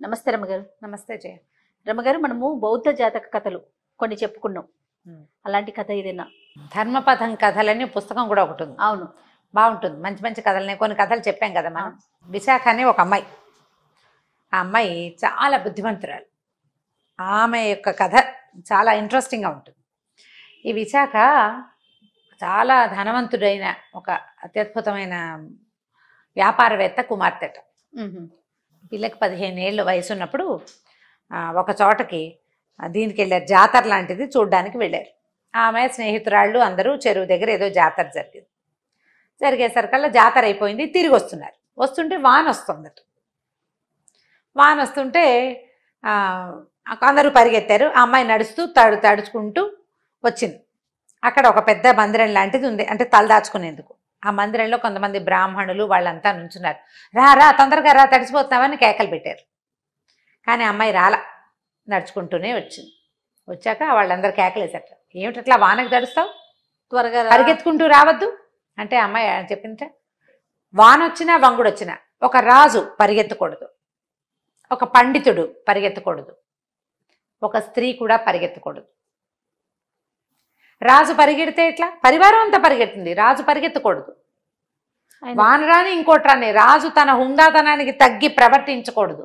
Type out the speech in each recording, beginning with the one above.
నమస్తే రమ్మగారు. నమస్తే జయ. రమ్మగారు, మనము బౌద్ధ జాతక కథలు కొన్ని చెప్పుకున్నాం. అలాంటి కథ ఏదైనా? ధర్మపథం కథలని పుస్తకం కూడా ఒకటి ఉంది. అవును, బాగుంటుంది. మంచి మంచి కథలని కొన్ని కథలు చెప్పాం కదా మనం. విశాఖ అని ఒక అమ్మాయి. ఆ అమ్మాయి చాలా బుద్ధిమంతురాలు. ఆమె యొక్క కథ చాలా ఇంట్రెస్టింగ్గా ఉంటుంది. ఈ విశాఖ చాలా ధనవంతుడైన ఒక అత్యద్భుతమైన వ్యాపారవేత్త కుమార్తెట. పిల్లకి 15 ఏళ్ళు వయసు ఉన్నప్పుడు ఒక చోటకి దీనికి వెళ్ళారు. జాతర లాంటిది చూడడానికి వెళ్ళారు. ఆమె స్నేహితురాళ్ళు అందరూ చెరువు దగ్గర ఏదో జాతర జరిగింది. జరిగేసరికల్లా జాతర అయిపోయింది. తిరిగి వస్తున్నారు. వస్తుంటే వాన వస్తుందట. వాన వస్తుంటే అందరూ పరిగెత్తారు. ఆ అమ్మాయి నడుస్తూ తడుచుకుంటూ వచ్చింది. అక్కడ ఒక పెద్ద మందిరం లాంటిది ఉంది, అంటే తలదాచుకునేందుకు. ఆ మందిరంలో కొంతమంది బ్రాహ్మణులు వాళ్ళంతా నుంచున్నారు. రా తొందరగా రా, తడిసిపోతున్నామని కేకలు పెట్టారు. కానీ అమ్మాయి రాలా, నడుచుకుంటూనే వచ్చింది. వచ్చాక వాళ్ళందరూ కేకలేసారు, ఏమిటట్లా వానకు తడుస్తావు, త్వరగా పరిగెత్తుకుంటూ రావద్దు అంటే అమ్మాయి చెప్పింటే, వాన వచ్చినా వంగుడు వచ్చినా ఒక రాజు పరిగెత్తకూడదు, ఒక పండితుడు పరిగెత్తకూడదు, ఒక స్త్రీ కూడా పరిగెత్తకూడదు. రాజు పరిగెడితే ఎట్లా? పరివారం అంతా పరిగెత్తుంది, రాజు పరిగెత్తకూడదు. వాన రాని ఇంకోటి రాని, రాజు తన హుందాతనానికి తగ్గి ప్రవర్తించకూడదు.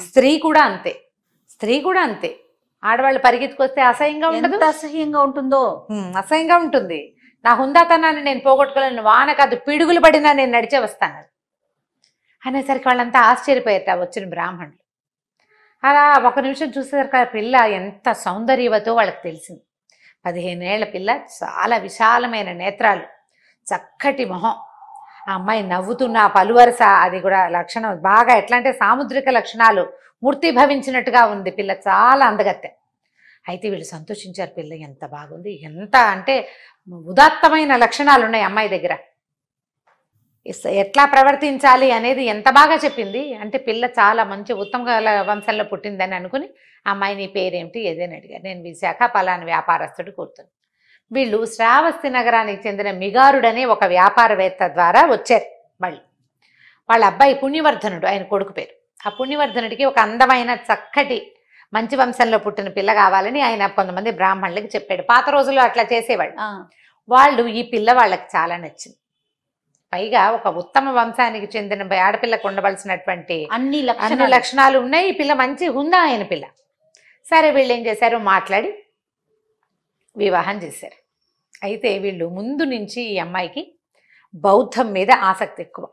స్త్రీ కూడా అంతే, స్త్రీ కూడా అంతే. ఆడవాళ్ళు పరిగెత్తుకొస్తే అసహ్యంగా ఉండదు? అసహ్యంగా ఉంటుందో, అసహ్యంగా ఉంటుంది. నా హుందాతనాన్ని నేను పోగొట్టుకోలేను, వాన కాదు పిడుగులు పడినా నేను నడిచే వస్తాను అనేసరికి వాళ్ళంతా ఆశ్చర్యపోయారు వచ్చిన బ్రాహ్మణులు. అలా ఒక నిమిషం చూసేసరికి ఆ పిల్ల ఎంత సౌందర్యవతో వాళ్ళకి తెలిసింది. 15 ఏళ్ల పిల్ల, చాలా విశాలమైన నేత్రాలు, చక్కటి మొహం. ఆ అమ్మాయి నవ్వుతున్న పలువరస, అది కూడా లక్షణం బాగా ఎట్లా అంటే సాముద్రిక లక్షణాలు మూర్తి భవించినట్టుగా ఉంది పిల్ల, చాలా అందగత్తె. అయితే వీళ్ళు సంతోషించారు, పిల్ల ఎంత బాగుంది, ఎంత అంటే ఉదాత్తమైన లక్షణాలు ఉన్నాయి అమ్మాయి దగ్గర, ఎట్లా ప్రవర్తించాలి అనేది ఎంత బాగా చెప్పింది అంటే పిల్ల చాలా మంచి ఉత్తమ వంశంలో పుట్టిందని అనుకుని, అమ్మాయి నీ పేరేమిటి ఏదైనా అడిగారు. నేను విశాఖ, పలాని వ్యాపారస్తుడు కూర్చుని. వీళ్ళు శ్రావస్తి నగరానికి చెందిన మిగారుడనే ఒక వ్యాపారవేత్త ద్వారా వచ్చారు. మళ్ళీ వాళ్ళ అబ్బాయి పుణ్యవర్ధనుడు, ఆయన కొడుకు పేరు. ఆ పుణ్యవర్ధనుడికి ఒక అందమైన చక్కటి మంచి వంశంలో పుట్టిన పిల్ల కావాలని ఆయన కొంతమంది బ్రాహ్మణులకి చెప్పాడు. పాత రోజుల్లో అట్లా చేసేవాళ్ళు. వాళ్ళు ఈ పిల్ల వాళ్ళకి చాలా నచ్చింది. పైగా ఒక ఉత్తమ వంశానికి చెందిన ఆడపిల్లకు ఉండవలసినటువంటి అన్ని లక్షణాలు ఉన్నాయి. ఈ పిల్ల మంచి హుందా అయిన పిల్ల. సరే వీళ్ళు ఏం చేశారు, మాట్లాడి వివాహం చేశారు. అయితే వీళ్ళు ముందు నుంచి ఈ అమ్మాయికి బౌద్ధం మీద ఆసక్తి ఎక్కువ.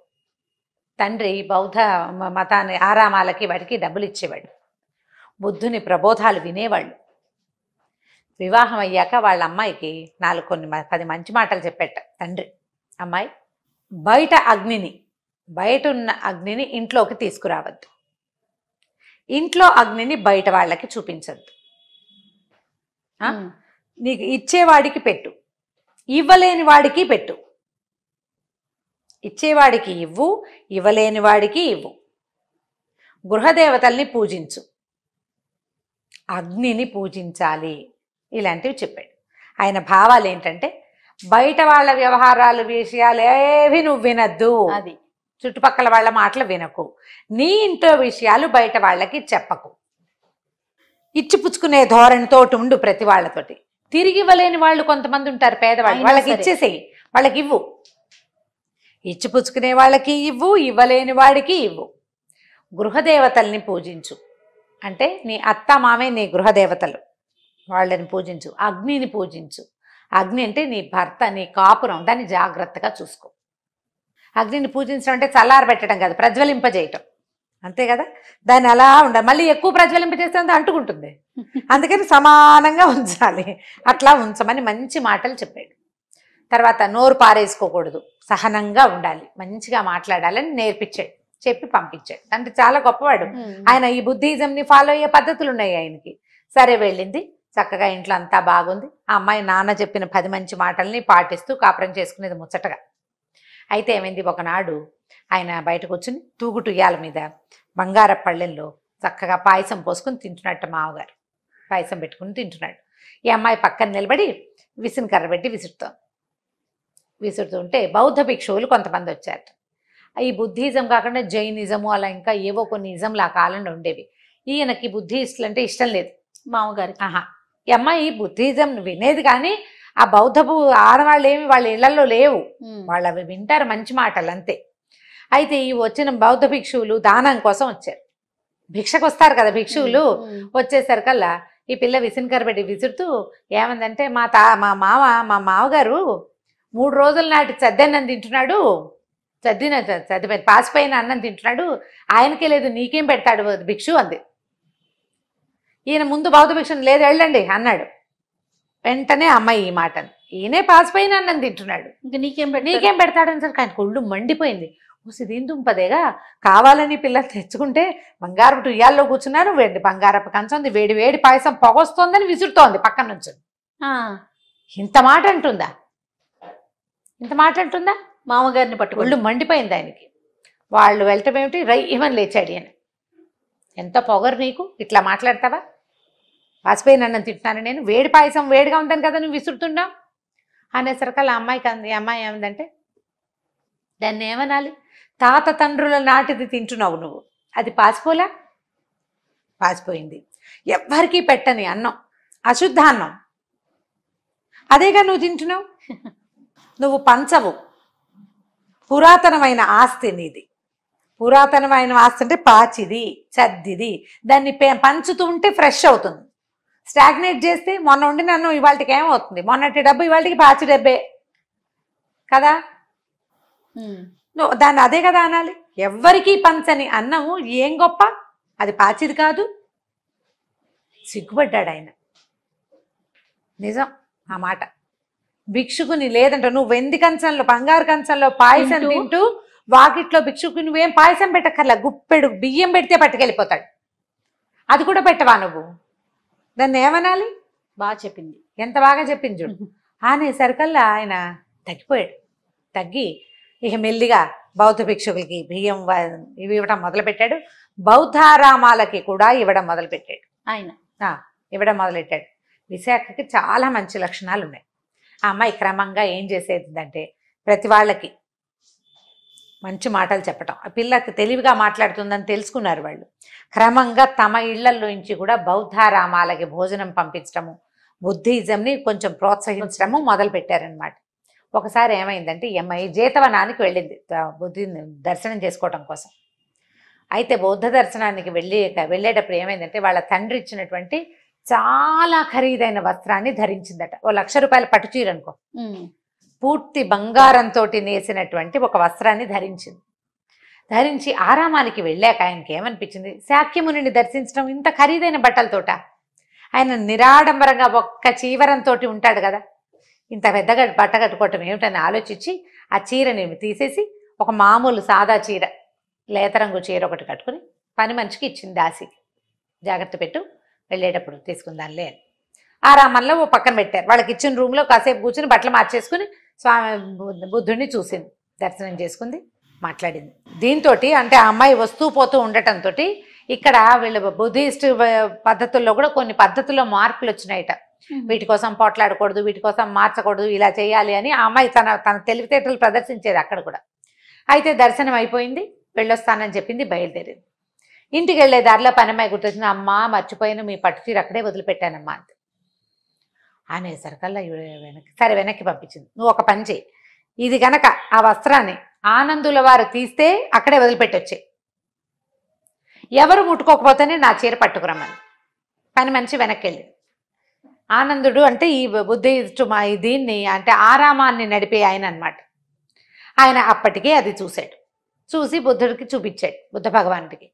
తండ్రి బౌద్ధ మతాన్ని ఆరామాలకి వాటికి డబ్బులు ఇచ్చేవాడు. బుద్ధుని ప్రబోధాలు వినేవాళ్ళు. వివాహం అయ్యాక వాళ్ళ అమ్మాయికి 10 మంచి మాటలు చెప్పేట తండ్రి. అమ్మాయి, బయట ఉన్న అగ్నిని ఇంట్లోకి తీసుకురావద్దు, ఇంట్లో అగ్నిని బయట వాళ్ళకి చూపించద్దు, నీకు ఇచ్చేవాడికి పెట్టు, ఇవ్వలేని వాడికి పెట్టు, ఇచ్చేవాడికి ఇవ్వు, ఇవ్వలేని వాడికి ఇవ్వు, గృహదేవతల్ని పూజించు, అగ్నిని పూజించాలి, ఇలాంటివి చెప్పాడు. ఆయన భావాలు ఏంటంటే, బయట వాళ్ళ వ్యవహారాలు విషయాలు ఏవి నువ్వు వినద్దు, అది చుట్టుపక్కల వాళ్ళ మాటలు వినకు, నీ ఇంట్లో విషయాలు బయట వాళ్ళకి చెప్పకు, ఇచ్చిపుచ్చుకునే ధోరణితోటి ఉండు ప్రతి వాళ్ళతోటి. తిరిగి ఇవ్వలేని వాళ్ళు కొంతమంది ఉంటారు, పేదవాళ్ళు, వాళ్ళకి ఇచ్చేసేయి, వాళ్ళకి ఇవ్వు. ఇచ్చిపుచ్చుకునే వాళ్ళకి ఇవ్వు, ఇవ్వలేని వాడికి ఇవ్వు. గృహదేవతల్ని పూజించు, అంటే నీ అత్త మామే నీ గృహదేవతలు, వాళ్ళని పూజించు. అగ్నిని పూజించు, అగ్ని అంటే నీ భర్త, నీ కాపురం, దాన్ని జాగ్రత్తగా చూసుకో. అగ్నిని పూజించడం అంటే చల్లారబెట్టడం కాదు, ప్రజ్వలింపజేయటం, అంతే కదా. దాన్ని అలా ఉండాలి. మళ్ళీ ఎక్కువ ప్రజ్వలింపజేస్తే అంటుకుంటుంది, అందుకని సమానంగా ఉంచాలి. అట్లా ఉంచమని మంచి మాటలు చెప్పాడు. తర్వాత నోరు పారేసుకోకూడదు, సహనంగా ఉండాలి, మంచిగా మాట్లాడాలని నేర్పించాడు, చెప్పి పంపించాడు. అంటే చాలా గొప్పవాడు ఆయన. ఈ బుద్ధిజంని ఫాలో అయ్యే పద్ధతులు ఉన్నాయి ఆయనకి. సరే వెళ్ళింది, చక్కగా ఇంట్లో అంతా బాగుంది. ఆ అమ్మాయి నాన్న చెప్పిన 10 మంచి మాటల్ని పాటిస్తూ కాపురం చేసుకునేది ముచ్చటగా. అయితే ఏమైంది, ఒకనాడు ఆయన బయటకు వచ్చి తూగుటుయ్యాల మీద బంగార పళ్ళెల్లో చక్కగా పాయసం పోసుకుని తింటున్నట్టు, మావగారు పాయసం పెట్టుకుని తింటున్నాడు. ఈ అమ్మాయి పక్కన నిలబడి విసుని కర్ర పెట్టి విసురుతుంటే బౌద్ధ భిక్షువులు కొంతమంది వచ్చారు. ఈ బుద్ధిజం కాకుండా జైనిజము అలా ఇంకా ఏవో కొన్ని ఇజంలు ఆ కాలంలో ఉండేవి. ఈయనకి బుద్ధిస్టులు అంటే ఇష్టం లేదు మామగారికి. ఆహా. ఈ అమ్మాయి బుద్ధిజం వినేది కానీ ఆ బౌద్ధపు ఆడవాళ్ళు ఏమి వాళ్ళ ఇళ్లలో లేవు, వాళ్ళు అవి వింటారు మంచి మాటలు అంతే. అయితే ఈ వచ్చిన బౌద్ధ భిక్షువులు దానం కోసం వచ్చారు. భిక్షకు వస్తారు కదా భిక్షువులు. వచ్చేసరికల్లా ఈ పిల్ల విసినకర పెట్టి విసురుతూ ఏమందంటే మా మామగారు 3 రోజుల నాటి చద్దన్నం తింటున్నాడు, చద్ది పాసిపోయిన అన్నం తింటున్నాడు, ఆయనకే లేదు నీకేం పెడతాడు భిక్షు అంది. ఈయన ముందు బౌద్ధ భిక్షుని లేదు వెళ్ళండి అన్నాడు. వెంటనే అమ్మాయి ఈ మాటను, ఈయనే పాసిపోయిన అన్నం తింటున్నాడు ఇంకా నీకేం పెడతాడని సరికి ఆయన ఒళ్ళు మండిపోయింది. దీని దుంపదేగా కావాలని పిల్లలు తెచ్చుకుంటే బంగారపు ఉయ్యాల్లో కూర్చున్నారు, బంగారపు కంచం వేడి వేడి పాయసం పొగొస్తోందని విసురుతోంది పక్కన నుంచి. ఇంత మాట అంటుందా, ఇంత మాట అంటుందా? మామగారిని పట్టుకు ఒళ్ళు మండిపోయింది ఆయనకి. వాళ్ళు వెళ్ళటం ఏమిటి రైమని లేచాడు ఈయన. ఎంత పొగరు నీకు, ఇట్లా మాట్లాడతావా? పాసిపోయిన అన్నం తింటున్నాను నేను, వేడి పాయసం వేడిగా ఉందని కదా నువ్వు విసురుతున్నావు అనేసరికల్లా అమ్మాయి ఏమందంటే దాన్ని ఏమనాలి, తాత తండ్రుల నాటిది తింటున్నావు నువ్వు, అది పాసిపోలా? పాసిపోయింది. ఎవ్వరికీ పెట్టని అన్నం, అశుద్ధాన్నం, అదేగా నువ్వు తింటున్నావు. నువ్వు పంచవు, పురాతనమైన ఆస్తి నీది. పురాతనమైన ఆస్తి అంటే పాచిది చద్దిది, దాన్ని పంచుతూ ఉంటే ఫ్రెష్ అవుతుంది. స్టాగ్నేట్ చేస్తే మొన్న ఉండి నన్ను ఇవాళకి ఏమవుతుంది, మొన్నటి డబ్బు ఇవాళకి పాచి డబ్బే కదా, దాన్ని అదే కదా అనాలి. ఎవ్వరికీ పంచని అన్నము ఏం గొప్ప, అది పాచిది కాదు. సిగ్గుపడ్డాడు ఆయన. నిజం ఆ మాట. భిక్షుకుని లేదంట నువ్వు వెండి కంచంలో బంగారు కంచంలో పాయసం తింటూ వాకిట్లో భిక్షుకు నువ్వేం పాయసం పెట్టక్కర్లా, గుప్పెడు బియ్యం పెడితే పట్టుకెళ్ళిపోతాడు, అది కూడా పెట్టవా నువ్వు? దాన్ని ఏమనాలి? బాగా చెప్పింది, ఎంత బాగా చెప్పింది చూడు. అనేసరికల్లా ఆయన తగ్గిపోయాడు. తగ్గి ఇక మెల్లిగా బౌద్ధ భిక్షువులకి బియ్యం ఇవి ఇవ్వడం మొదలుపెట్టాడు. బౌద్ధారామాలకి కూడా ఇవ్వడం మొదలుపెట్టాడు ఆయన. ఇవ్వడం మొదలెట్టాడు. విశాఖకి చాలా మంచి లక్షణాలు ఉన్నాయి. ఆ అమ్మాయి క్రమంగా ఏం చేసేదంటే ప్రతి వాళ్ళకి మంచి మాటలు చెప్పటం. ఆ పిల్లకి తెలివిగా మాట్లాడుతుందని తెలుసుకున్నారు వాళ్ళు. క్రమంగా తమ ఇళ్లలోంచి కూడా బౌద్ధారామాలకి భోజనం పంపించడము, బుద్ధిజంని కొంచెం ప్రోత్సహించడము మొదలు పెట్టారనమాట. ఒకసారి ఏమైందంటే ఈ అమ్మాయి జేతవనానికి వెళ్ళింది బుద్ధిని దర్శనం చేసుకోవటం కోసం. అయితే బౌద్ధ దర్శనానికి వెళ్ళేటప్పుడు ఏమైందంటే వాళ్ళ తండ్రి ఇచ్చినటువంటి చాలా ఖరీదైన వస్త్రాన్ని ధరించిందట. ఓ 1,00,000 రూపాయల పట్టుచీర అనుకో, పూర్తి బంగారంతో నేసినటువంటి ఒక వస్త్రాన్ని ధరించింది. ధరించి ఆరామానికి వెళ్ళాక ఆయనకి ఏమనిపించింది, శాక్యమునిని దర్శించడం ఇంత ఖరీదైన బట్టలతోట, ఆయన నిరాడంబరంగా ఒక్క చీవరంతో ఉంటాడు కదా, ఇంత పెద్దగా బట్ట కట్టుకోవటం ఏమిటని ఆలోచించి ఆ చీరని తీసేసి ఒక మామూలు సాదా చీర, లేతరంగు చీర ఒకటి కట్టుకుని పని మనిషికి ఇచ్చింది దాసికి, జాగ్రత్త పెట్టు వెళ్ళేటప్పుడు తీసుకుందానిలే అని. ఆరామంలో ఓ పక్కన పెట్టారు. వాళ్ళకి ఇచ్చిన రూమ్లో కాసేపు కూర్చుని బట్టలు మార్చేసుకుని స్వామి బుద్ధుడిని చూసింది, దర్శనం చేసుకుంది, మాట్లాడింది. దీంతో అంటే ఆ అమ్మాయి వస్తూ పోతూ ఉండటంతో ఇక్కడ వీళ్ళ బుద్ధిస్ట్ పద్ధతుల్లో కూడా కొన్ని పద్ధతుల్లో మార్పులు వచ్చినాయట. వీటి కోసం పోట్లాడకూడదు, వీటి కోసం మార్చకూడదు, ఇలా చేయాలి అని ఆ అమ్మాయి తన తెలివితేటలు ప్రదర్శించేది అక్కడ కూడా. అయితే దర్శనం అయిపోయింది, వెళ్ళొస్తానని చెప్పింది, బయలుదేరింది. ఇంటికి వెళ్ళే దారిలో పనమ్మాయి గుర్తొచ్చింది, అమ్మ మర్చిపోయిన మీ పట్టుచీర అక్కడే వదిలిపెట్టానమ్మా అంతే అనేసరికల్లా వెనక్కి పంపించింది. నువ్వు ఒక పని చేయి, ఇది గనక ఆ వస్త్రాన్ని ఆనందుల వారు తీస్తే అక్కడే వదిలిపెట్టొచ్చే, ఎవరు ముట్టుకోకపోతేనే నా చీర పట్టుకురమ్మని. పని మనిషి వెనక్కి వెళ్ళి, ఆనందుడు అంటే ఈ బుద్ధిస్టు దీన్ని అంటే ఆరామాన్ని నడిపే ఆయన అనమాట. ఆయన అప్పటికే అది చూశాడు, చూసి బుద్ధుడికి చూపించాడు, బుద్ధ భగవానుడికి.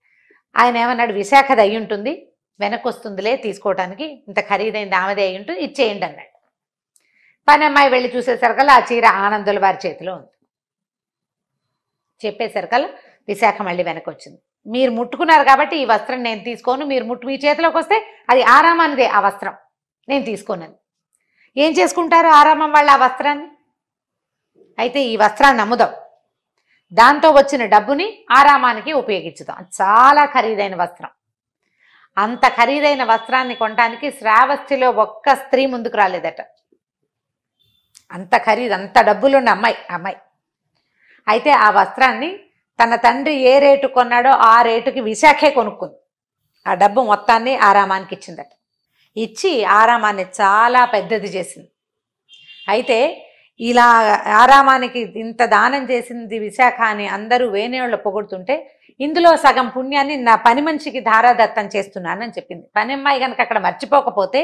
ఆయన ఏమన్నాడు, విశాఖది అయి ఉంటుంది, వెనక్కి వస్తుందిలే తీసుకోవడానికి, ఇంత ఖరీదైంది ఆమెదే అయి ఉంటుంది, ఇచ్చేయండి అన్నాడు. పని అమ్మాయి వెళ్ళి చూసేసరికల్లా ఆ చీర ఆనందుల వారి చేతిలో ఉంది. చెప్పేసరికల్లా విశాఖ మళ్ళీ వెనక్కి వచ్చింది. మీరు ముట్టుకున్నారు కాబట్టి ఈ వస్త్రం నేను తీసుకోను, మీరు మీ చేతిలోకి వస్తే అది ఆరామానిదే ఆ వస్త్రం, నేను తీసుకోనని. ఏం చేసుకుంటారు ఆరామం వాళ్ళు ఆ వస్త్రాన్ని? అయితే ఈ వస్త్రాన్ని అమ్ముదాం, దాంతో వచ్చిన డబ్బుని ఆరామానికి ఉపయోగించుదాం. చాలా ఖరీదైన వస్త్రం. అంత ఖరీదైన వస్త్రాన్ని కొనడానికి శ్రావస్తిలో ఒక్క స్త్రీ ముందుకు రాలేదట. అంత ఖరీదు, అంత డబ్బులున్న అమ్మాయి. అయితే ఆ వస్త్రాన్ని తన తండ్రి ఏ రేటు కొన్నాడో ఆ రేటుకి విశాఖే కొనుక్కుంది. ఆ డబ్బు మొత్తాన్ని ఆరామానికి ఇచ్చిందట. ఇచ్చి ఆరామాన్ని చాలా పెద్దది చేసింది. అయితే ఇలా ఆరామానికి ఇంత దానం చేసింది విశాఖ అని అందరూ వేణేళ్ళు పొగుడుతుంటే ఇందులో సగం పుణ్యాన్ని నా పని మనిషికి ధారాదత్తం చేస్తున్నానని చెప్పింది. పని అమ్మాయి కనుక అక్కడ మర్చిపోకపోతే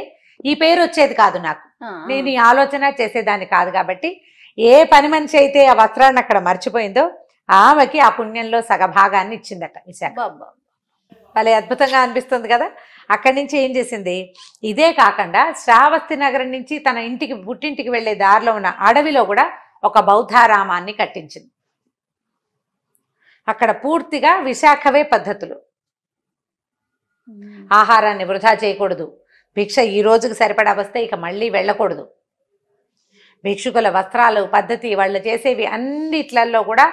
ఈ పేరు వచ్చేది కాదు, నాకు నేను ఈ ఆలోచన చేసేదాన్ని కాదు. కాబట్టి ఏ పని మనిషి అయితే ఆ వస్త్రాన్ని అక్కడ మర్చిపోయిందో ఆమెకి ఆ పుణ్యంలో సగభాగాన్ని ఇచ్చిందట విశాఖ. భలే అద్భుతంగా అనిపిస్తుంది కదా. అక్కడి నుంచి ఏం చేసింది, ఇదే కాకుండా శ్రావస్తి నగరం నుంచి తన ఇంటికి పుట్టింటికి వెళ్లే దారిలో ఉన్న అడవిలో కూడా ఒక బౌద్ధారామాన్ని కట్టించింది. అక్కడ పూర్తిగా విశాఖవే పద్ధతులు. ఆహారాన్ని వృధా చేయకూడదు, భిక్ష ఈ రోజుకి సరిపడా వస్తే ఇక మళ్ళీ వెళ్ళకూడదు, భిక్షుకుల వస్త్రాలు పద్ధతి వాళ్ళు చేసేవి అన్నిట్లలో కూడా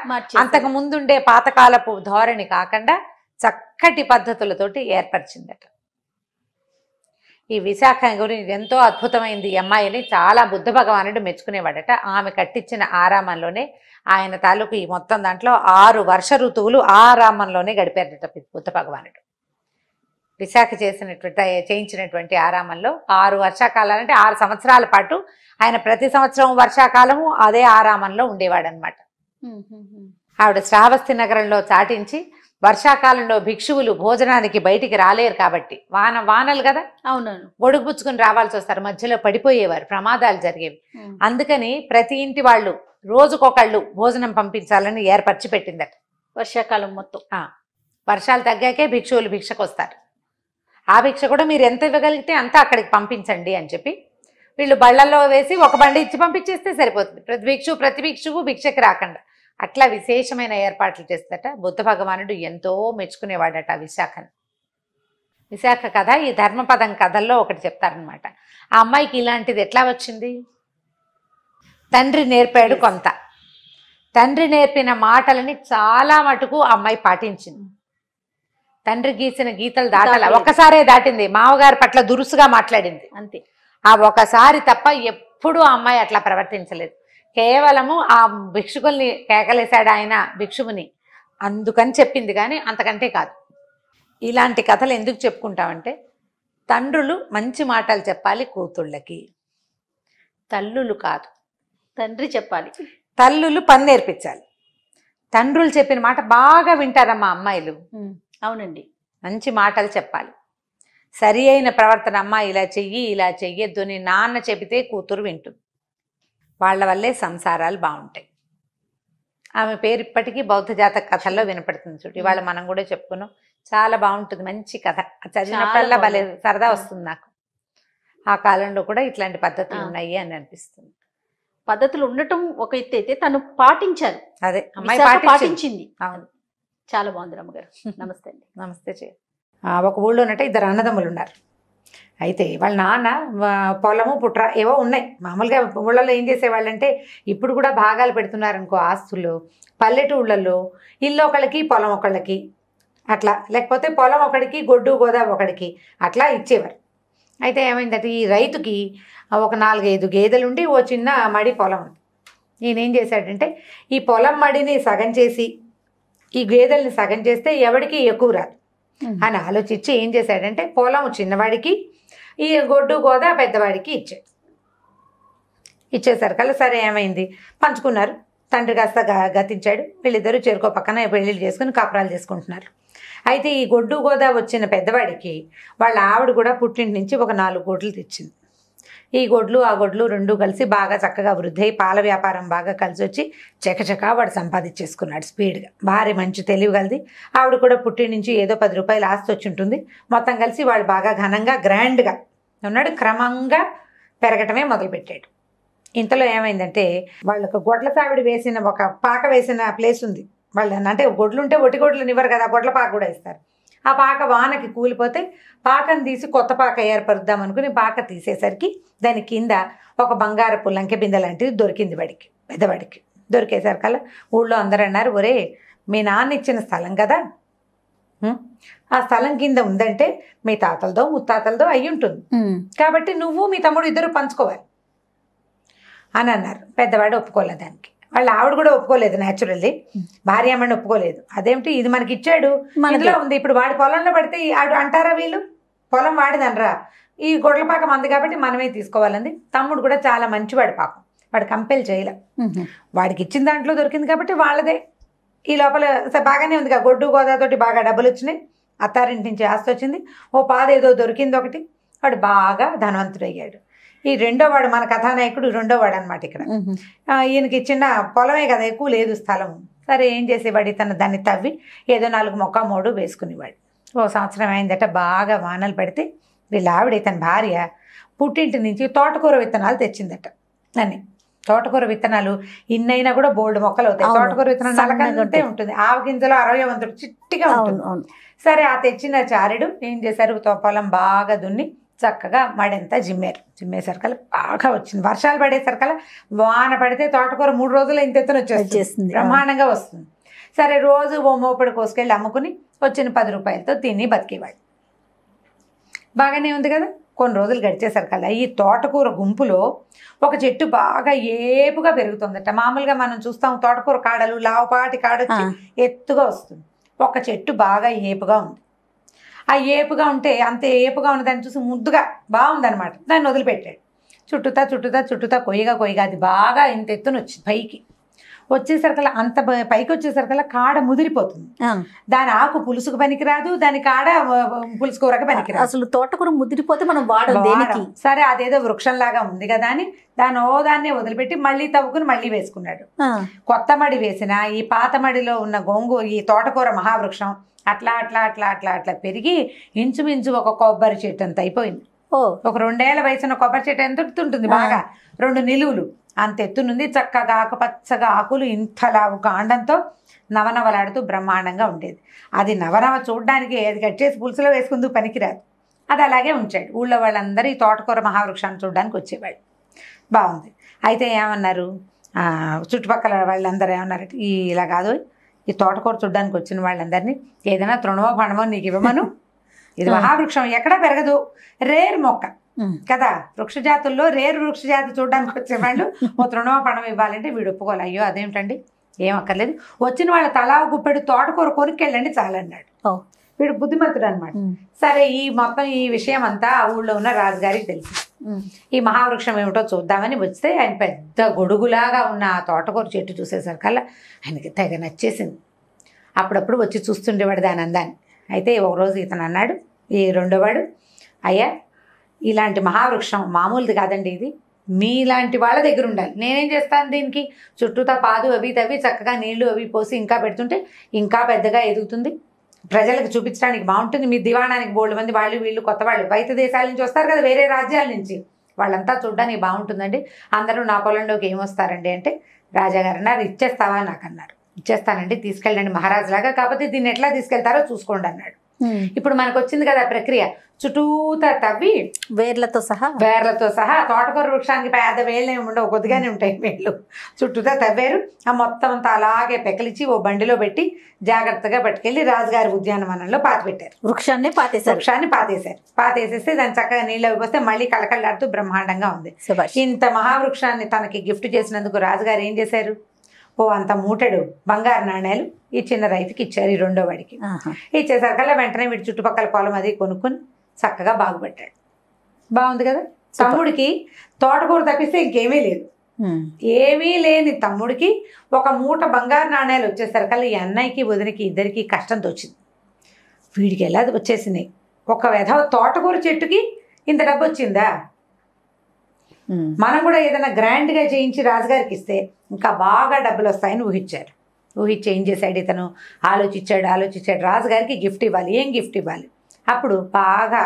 అంతకు ముందుండే పాతకాలపు ధోరణి కాకుండా చక్కటి పద్ధతులతోటి ఏర్పరిచిందట. ఈ విశాఖ గురించి ఎంతో అద్భుతమైంది ఈ అమ్మాయిని చాలా బుద్ధ భగవానుడు మెచ్చుకునేవాడట. ఆమె కట్టించిన ఆరామంలోనే ఆయన తాలూకు ఈ మొత్తం దాంట్లో 6 వర్ష ఋతువులు ఆరామంలోనే గడిపారట బుద్ధ భగవానుడు. విశాఖ చేయించినటువంటి ఆరామంలో 6 వర్షాకాలాలంటే 6 సంవత్సరాల పాటు ఆయన ప్రతి సంవత్సరం వర్షాకాలము అదే ఆరామంలో ఉండేవాడనమాట. ఆవిడ శ్రావస్తి నగరంలో చాటించి వర్షాకాలంలో భిక్షువులు భోజనానికి బయటికి రాలేరు కాబట్టి వానలు కదా, అవునవును, గొడుగు పుచ్చుకుని రావాల్సి వస్తారు, మధ్యలో పడిపోయేవారు, ప్రమాదాలు జరిగేవి. అందుకని ప్రతి ఇంటి వాళ్ళు రోజుకొకళ్ళు భోజనం పంపించాలని ఏర్పరిచి పెట్టిందట. వర్షాకాలం మొత్తం వర్షాలు తగ్గాకే భిక్షువులు భిక్షకు వస్తారు. ఆ భిక్ష కూడా మీరు ఎంత ఇవ్వగలిగితే అంత అక్కడికి పంపించండి అని చెప్పి వీళ్ళు బళ్ళల్లో వేసి ఒక బండి ఇచ్చి పంపించేస్తే సరిపోతుంది, ప్రతి భిక్షువు భిక్షకి రాకుండా. అట్లా విశేషమైన ఏర్పాట్లు చేస్తట. బుద్ధ భగవానుడు ఎంతో మెచ్చుకునేవాడట విశాఖను. విశాఖ కథ ఈ ధర్మపదం కథల్లో ఒకటి చెప్తారనమాట. ఆ అమ్మాయికి ఇలాంటిది ఎట్లా వచ్చింది, తండ్రి నేర్పాడు కొంత. తండ్రి నేర్పిన మాటలని చాలా మటుకు ఆ అమ్మాయి పాటించింది. తండ్రి గీసిన గీతలు దాటాల, ఒకసారే దాటింది. మామగారి పట్ల దురుసుగా మాట్లాడింది అంతే. ఆ ఒకసారి తప్ప ఎప్పుడూ ఆ అమ్మాయి అట్లా ప్రవర్తించలేదు. కేవలము ఆ భిక్షుకుల్ని కేకలేశాడు ఆయన, భిక్షువుని, అందుకని చెప్పింది కానీ అంతకంటే కాదు. ఇలాంటి కథలు ఎందుకు చెప్పుకుంటామంటే తండ్రులు మంచి మాటలు చెప్పాలి కూతుళ్ళకి, తల్లులు కాదు. తండ్రి చెప్పాలి, తల్లులు పని నేర్పించాలి. తండ్రులు చెప్పిన మాట బాగా వింటారమ్మా అమ్మాయిలు. అవునండి, మంచి మాటలు చెప్పాలి. సరి అయిన ప్రవర్తన, అమ్మ ఇలా చెయ్యి ఇలా చెయ్యొద్దు అని నాన్న చెబితే కూతురు వింటుంది. వాళ్ళ వల్లే సంసారాలు బాగుంటాయి. ఆమె పేరు ఇప్పటికీ బౌద్ధ జాతక కథల్లో వినపడుతుంది చూడు. ఇవాళ మనం కూడా చెప్పుకున్నాం, చాలా బాగుంటుంది, మంచి కథ. చదివినప్పుడల్లా భలే సరదా వస్తుంది నాకు. ఆ కాలంలో కూడా ఇట్లాంటి పద్ధతులు ఉన్నాయి అని అనిపిస్తుంది. పద్ధతులు ఉండటం ఒక ఎత్తు అయితే తను పాటించారు, అదే అమ్మాయి పాటించింది. అవును, చాలా బాగుంది రమ్మగారు. నమస్తే అండి. నమస్తే. ఒక ఊళ్ళో ఉన్నట్టు 2 అన్నదమ్ములు ఉన్నారు. అయితే వాళ్ళ నాన్న పొలము పుట్ర ఏవో ఉన్నాయి. మామూలుగా ఊళ్ళలో ఏం చేసేవాళ్ళంటే ఇప్పుడు కూడా భాగాలు పెడుతున్నారనుకో ఆస్తులు, పల్లెటూళ్ళల్లో ఇల్లు ఒకళ్ళకి పొలం ఒకళ్ళకి అట్లా, లేకపోతే పొలం ఒకడికి గొడ్డు గోదా ఒకడికి అట్లా ఇచ్చేవారు. అయితే ఏమైందంటే ఈ రైతుకి ఒక 4-5 గేదెలుండి ఓ చిన్న మడి పొలం ఉంది. ఈయన ఏం చేశాడంటే ఈ పొలం మడిని సగం చేసి ఈ గేదెల్ని సగం చేస్తే ఎవడికి ఎక్కువ రాదు అని ఆలోచించి ఏం చేశాడంటే పొలం చిన్నవాడికి ఈ గొడ్డు గోదా పెద్దవాడికి ఇచ్చేసరికల్లా సరే ఏమైంది, పంచుకున్నారు. తండ్రి కాస్త గతించాడు. వీళ్ళిద్దరూ చెరుకో పక్కన పెళ్ళిళ్ళు చేసుకుని కాపురాలు చేసుకుంటున్నారు. అయితే ఈ గొడ్డు గోదా వచ్చిన పెద్దవాడికి వాళ్ళ ఆవిడ కూడా పుట్టింటి నుంచి ఒక 4 గొడ్లు తెచ్చింది. ఈ గొడ్లు ఆ గొడ్లు రెండూ కలిసి బాగా చక్కగా వృద్ధి అయి పాల వ్యాపారం బాగా కలిసి వచ్చి చకచకా వాడు సంపాదించేసుకున్నాడు స్పీడ్గా. భార్య మంచి తెలివి కలిది. ఆవిడ కూడా పుట్టిన నుంచి ఏదో 10 రూపాయలు ఆస్తి వచ్చి ఉంటుంది. మొత్తం కలిసి వాడు బాగా ఘనంగా గ్రాండ్గా ఉన్నాడు. క్రమంగా పెరగటమే మొదలుపెట్టాడు. ఇంతలో ఏమైందంటే వాళ్ళకు గొడ్ల సావిడి వేసిన ఒక పాక వేసిన ప్లేస్ ఉంది. వాళ్ళు అంటే గొడ్లు ఉంటే ఒట్టి గొడ్లు ఇవ్వరు కదా, గొడ్ల పాక కూడా ఇస్తారు. ఆ పాక వానకి కూలిపోతే పాకను తీసి కొత్త పాక ఏర్పరుద్దాం అనుకుని పాక తీసేసరికి దాని కింద ఒక బంగారపు లంకె బిందె లాంటిది దొరికింది వాడికి, పెద్దవాడికి. దొరికేసరికల్లా ఊళ్ళో అందరూ అన్నారు, ఒరే మీ నాన్న ఇచ్చిన స్థలం కదా, ఆ స్థలం కింద ఉందంటే మీ తాతలదో ముత్తాతలదో అయి ఉంటుంది, కాబట్టి నువ్వు మీ తమ్ముడు ఇద్దరు పంచుకోవాలి అని అన్నారు. పెద్దవాడు ఒప్పుకోలే దానికి. వాళ్ళ ఆవిడ కూడా ఒప్పుకోలేదు, న్యాచురల్లీ భార్యామణి ఒప్పుకోలేదు. అదేమిటి ఇది మనకి ఇచ్చాడు, ఇందులో ఉంది, ఇప్పుడు వాడి పొలంలో పడితే ఆడు అంటారా వీళ్ళు, పొలం వాడిదనరా, ఈ గొడ్లపాక మంది కాబట్టి మనమే తీసుకోవాలంది. తమ్ముడు కూడా చాలా మంచివాడు పాపం, వాడు కంపెల్ చేయలే, వాడికి ఇచ్చిన దాంట్లో దొరికింది కాబట్టి వాళ్ళదే. ఈ లోపల బాగానే ఉంది, గొడ్డు గోదాతోటి బాగా డబ్బులు వచ్చినాయి, అత్తారింటి నుంచి ఆస్తి వచ్చింది, ఓ పాదేదో దొరికింది ఒకటి, వాడు బాగా ధనవంతుడు అయ్యాడు. ఈ రెండో వాడు మన కథానాయకుడు రెండో వాడు అనమాట. ఇక్కడ ఈయనకి చిన్న పొలమే కదా, ఎక్కువ లేదు స్థలం. సరే ఏం చేసేవాడు, తను దాన్ని తవ్వి ఏదో 4 మొక్క 3 వేసుకునేవాడు. ఓ సంవత్సరం అయిందట, బాగా వానలు పడితే వీళ్ళ ఆవిడ తన భార్య పుట్టింటి నుంచి తోటకూర విత్తనాలు తెచ్చిందట. అని తోటకూర విత్తనాలు ఇన్నైనా కూడా బోల్డ్ మొక్కలు అవుతాయి. తోటకూర విత్తనాలు నలకంతే ఉంటుంది, ఆవు గింజలో 60 వంతుడు చిట్టిగా ఉంటుంది. సరే ఆ తెచ్చిన చారెడు ఏం చేశారు, పొలం బాగా దున్ని చక్కగా మడంతా జిమ్మేసరికల్లా బాగా వచ్చింది. వర్షాలు పడేసరికల్లా వాన పడితే తోటకూర 3 రోజులు ఇంత ఎత్తున వచ్చేస్తుంది, బ్రహ్మాండంగా వస్తుంది. సరే రోజు ఓ మోపడి కోసుకెళ్ళి అమ్ముకుని వచ్చిన 10 రూపాయలతో తిని బతికేవాడు. బాగానే ఉంది కదా. కొన్ని రోజులు గడిచేసరికల్లా ఈ తోటకూర గుంపులో ఒక చెట్టు బాగా ఏపుగా పెరుగుతుందట. మామూలుగా మనం చూస్తాం తోటకూర కాడలు లావుపాటి కాడొచ్చి ఎత్తుగా వస్తుంది. ఒక చెట్టు బాగా ఏపుగా ఉంది. ఆ ఏపుగా ఉంటే అంత ఏపుగా ఉన్న దాన్ని చూసి ముద్దుగా బాగుందనమాట. దాన్ని వదిలిపెట్టాడు. చుట్టుతా కొయ్యగా అది బాగా ఇంత ఎత్తున వచ్చింది. పైకి వచ్చేసరికల్లా అంత పైకి వచ్చేసరికల్లా కాడ ముదిరిపోతుంది. దాని ఆకు పులుసుకు పనికిరాదు, దాని కాడ పులుసు కూరకి పనికిరాదు. అసలు తోటకూర ముదిరిపోతే మనం వాడడం. సరే అదేదో వృక్షంలాగా ఉంది కదా అని దాన్ని వదిలిపెట్టి మళ్ళీ తవ్వుకుని మళ్ళీ వేసుకున్నాడు. కొత్త మడి వేసిన ఈ పాత మడిలో ఉన్న ఈ తోటకూర మహావృక్షం అట్లా అట్లా అట్లా అట్లా అట్లా పెరిగి ఇంచుమించు ఒక కొబ్బరి చెట్టు అంత అయిపోయింది. ఒక 2 ఏళ్ల వయసున్న కొబ్బరి చెట్టు ఎంత ఉంటుంది, బాగా 2 నిలువులు అంత ఎత్తునుంది. చక్కగా ఆకుపచ్చగా ఆకులు ఇంతలావు కాండంతో నవనవలాడుతూ బ్రహ్మాండంగా ఉండేది. అది నవనవ చూడడానికి అది కట్ చేసి పులుసులో వేసుకుందుకు పనికిరాదు. అది అలాగే ఉంచాడు. ఊళ్ళో వాళ్ళందరూ ఈ తోటకూర మహావృక్షాన్ని చూడడానికి వచ్చేవాడు. బాగుంది. అయితే ఏమన్నారు, చుట్టుపక్కల వాళ్ళందరూ ఏమన్నారు, ఇలా కాదు, ఈ తోటకూర చూడడానికి వచ్చిన వాళ్ళందరినీ ఏదైనా తృణమో పణమో నీకు ఇవ్వమను, ఇది మహావృక్షం ఎక్కడా పెరగదు, రేరు మొక్క కదా, వృక్ష జాతుల్లో రేరు వృక్ష జాతి చూడడానికి వచ్చేవాళ్ళు ఓ తృణమో పణం ఇవ్వాలంటే వీడు ఒప్పుకోవాలి. అయ్యో అదేమిటండి, ఏం అక్కర్లేదు, వచ్చిన వాళ్ళ తలా గుప్పెడు తోటకూర కొనుక్కెళ్ళండి చాలన్నాడు. వీడు బుద్ధిమంతుడు అనమాట. సరే మొత్తం ఈ విషయం అంతా ఆ ఊళ్ళో ఉన్న రాజుగారికి తెలుసు. ఈ మహావృక్షం ఏమిటో చూద్దామని వస్తే ఆయన పెద్ద గొడుగులాగా ఉన్న ఆ తోటకూర చెట్టు చూసేసరికల్లా ఆయనకి తెగ నచ్చేసింది. అప్పుడప్పుడు వచ్చి చూస్తుండేవాడు దాని అందాన్ని. అయితే ఒకరోజు ఇతను అన్నాడు, ఈ రెండోవాడు, అయ్యా ఇలాంటి మహావృక్షం మామూలుది కాదండి, ఇది మీలాంటి వాళ్ళ దగ్గర ఉండాలి. నేనేం చేస్తాను, దీనికి చుట్టూతా పాదు అవి తవ్వి చక్కగా నీళ్లు అవి పోసి ఇంకా పెడుతుంటే ఇంకా పెద్దగా ఎదుగుతుంది, ప్రజలకు చూపించడానికి బాగుంటుంది. మీ దివాణానికి బోల్డ్ మంది వాళ్ళు వీళ్ళు కొత్త వాళ్ళు బయట దేశాల నుంచి వస్తారు కదా, వేరే రాజ్యాల నుంచి, వాళ్ళంతా చూడడానికి బాగుంటుందండి. అందరూ నా పొలంలోకి ఏమొస్తారండి అంటే రాజాగారు అన్నారు, ఇచ్చేస్తావా నాకు అన్నారు. ఇచ్చేస్తానండి, తీసుకెళ్ళండి మహారాజులాగా, కాకపోతే దీన్ని ఎట్లా తీసుకెళ్తారో చూసుకోండి అన్నాడు. ఇప్పుడు మనకు వచ్చింది కదా ప్రక్రియ, చుట్టూతా తవ్వి వేర్లతో సహా తోటకూర వృక్షానికి పెద్ద వేళ్ళు ఏమి ఉండవు, కొద్దిగానే ఉంటాయి వేళ్ళు, చుట్టూతా తవ్వారు. ఆ మొత్తం అంతా అలాగే పెకలిచి ఓ బండిలో పెట్టి జాగ్రత్తగా పట్టుకెళ్ళి రాజుగారి ఉద్యానవనంలో పాతిపెట్టారు. వృక్షాన్ని పాతేసేస్తే దాన్ని చక్కగా నీళ్ళు పోస్తే మళ్ళీ కళకళలాడుతూ బ్రహ్మాండంగా ఉంది. ఇంత మహావృక్షాన్ని తనకి గిఫ్ట్ చేసినందుకు రాజుగారు ఏం చేశారు, ఓ అంత మూటెడు బంగారు నాణ్యాలు ఈ చిన్న రైతుకి ఇచ్చారు, ఈ రెండో వాడికి. ఇచ్చేసరికల్లా వెంటనే వీడి చుట్టుపక్కల పొలం అది కొనుక్కొని చక్కగా బాగుపడ్డాడు. బాగుంది కదా. తమ్ముడికి తోటకూర తప్పిస్తే ఇంకేమీ లేదు. ఏమీ లేని తమ్ముడికి ఒక మూట బంగారు నాణ్యాలు వచ్చేసరికల్లా ఈ అన్నయ్యకి వదినకి ఇద్దరికి కష్టం తోచింది. వీడికి ఎలా వచ్చేసినాయి, ఒక వెధవ తోటకూర చెట్టుకి ఇంత డబ్బు వచ్చిందా, మనం కూడా ఏదైనా గ్రాండ్గా చేయించి రాజుగారికి ఇస్తే ఇంకా బాగా డబ్బులు వస్తాయని ఊహించారు. ఊహించి ఏం చేశాడు ఇతను, ఆలోచించాడు రాజుగారికి గిఫ్ట్ ఇవ్వాలి, ఏం గిఫ్ట్ ఇవ్వాలి. అప్పుడు బాగా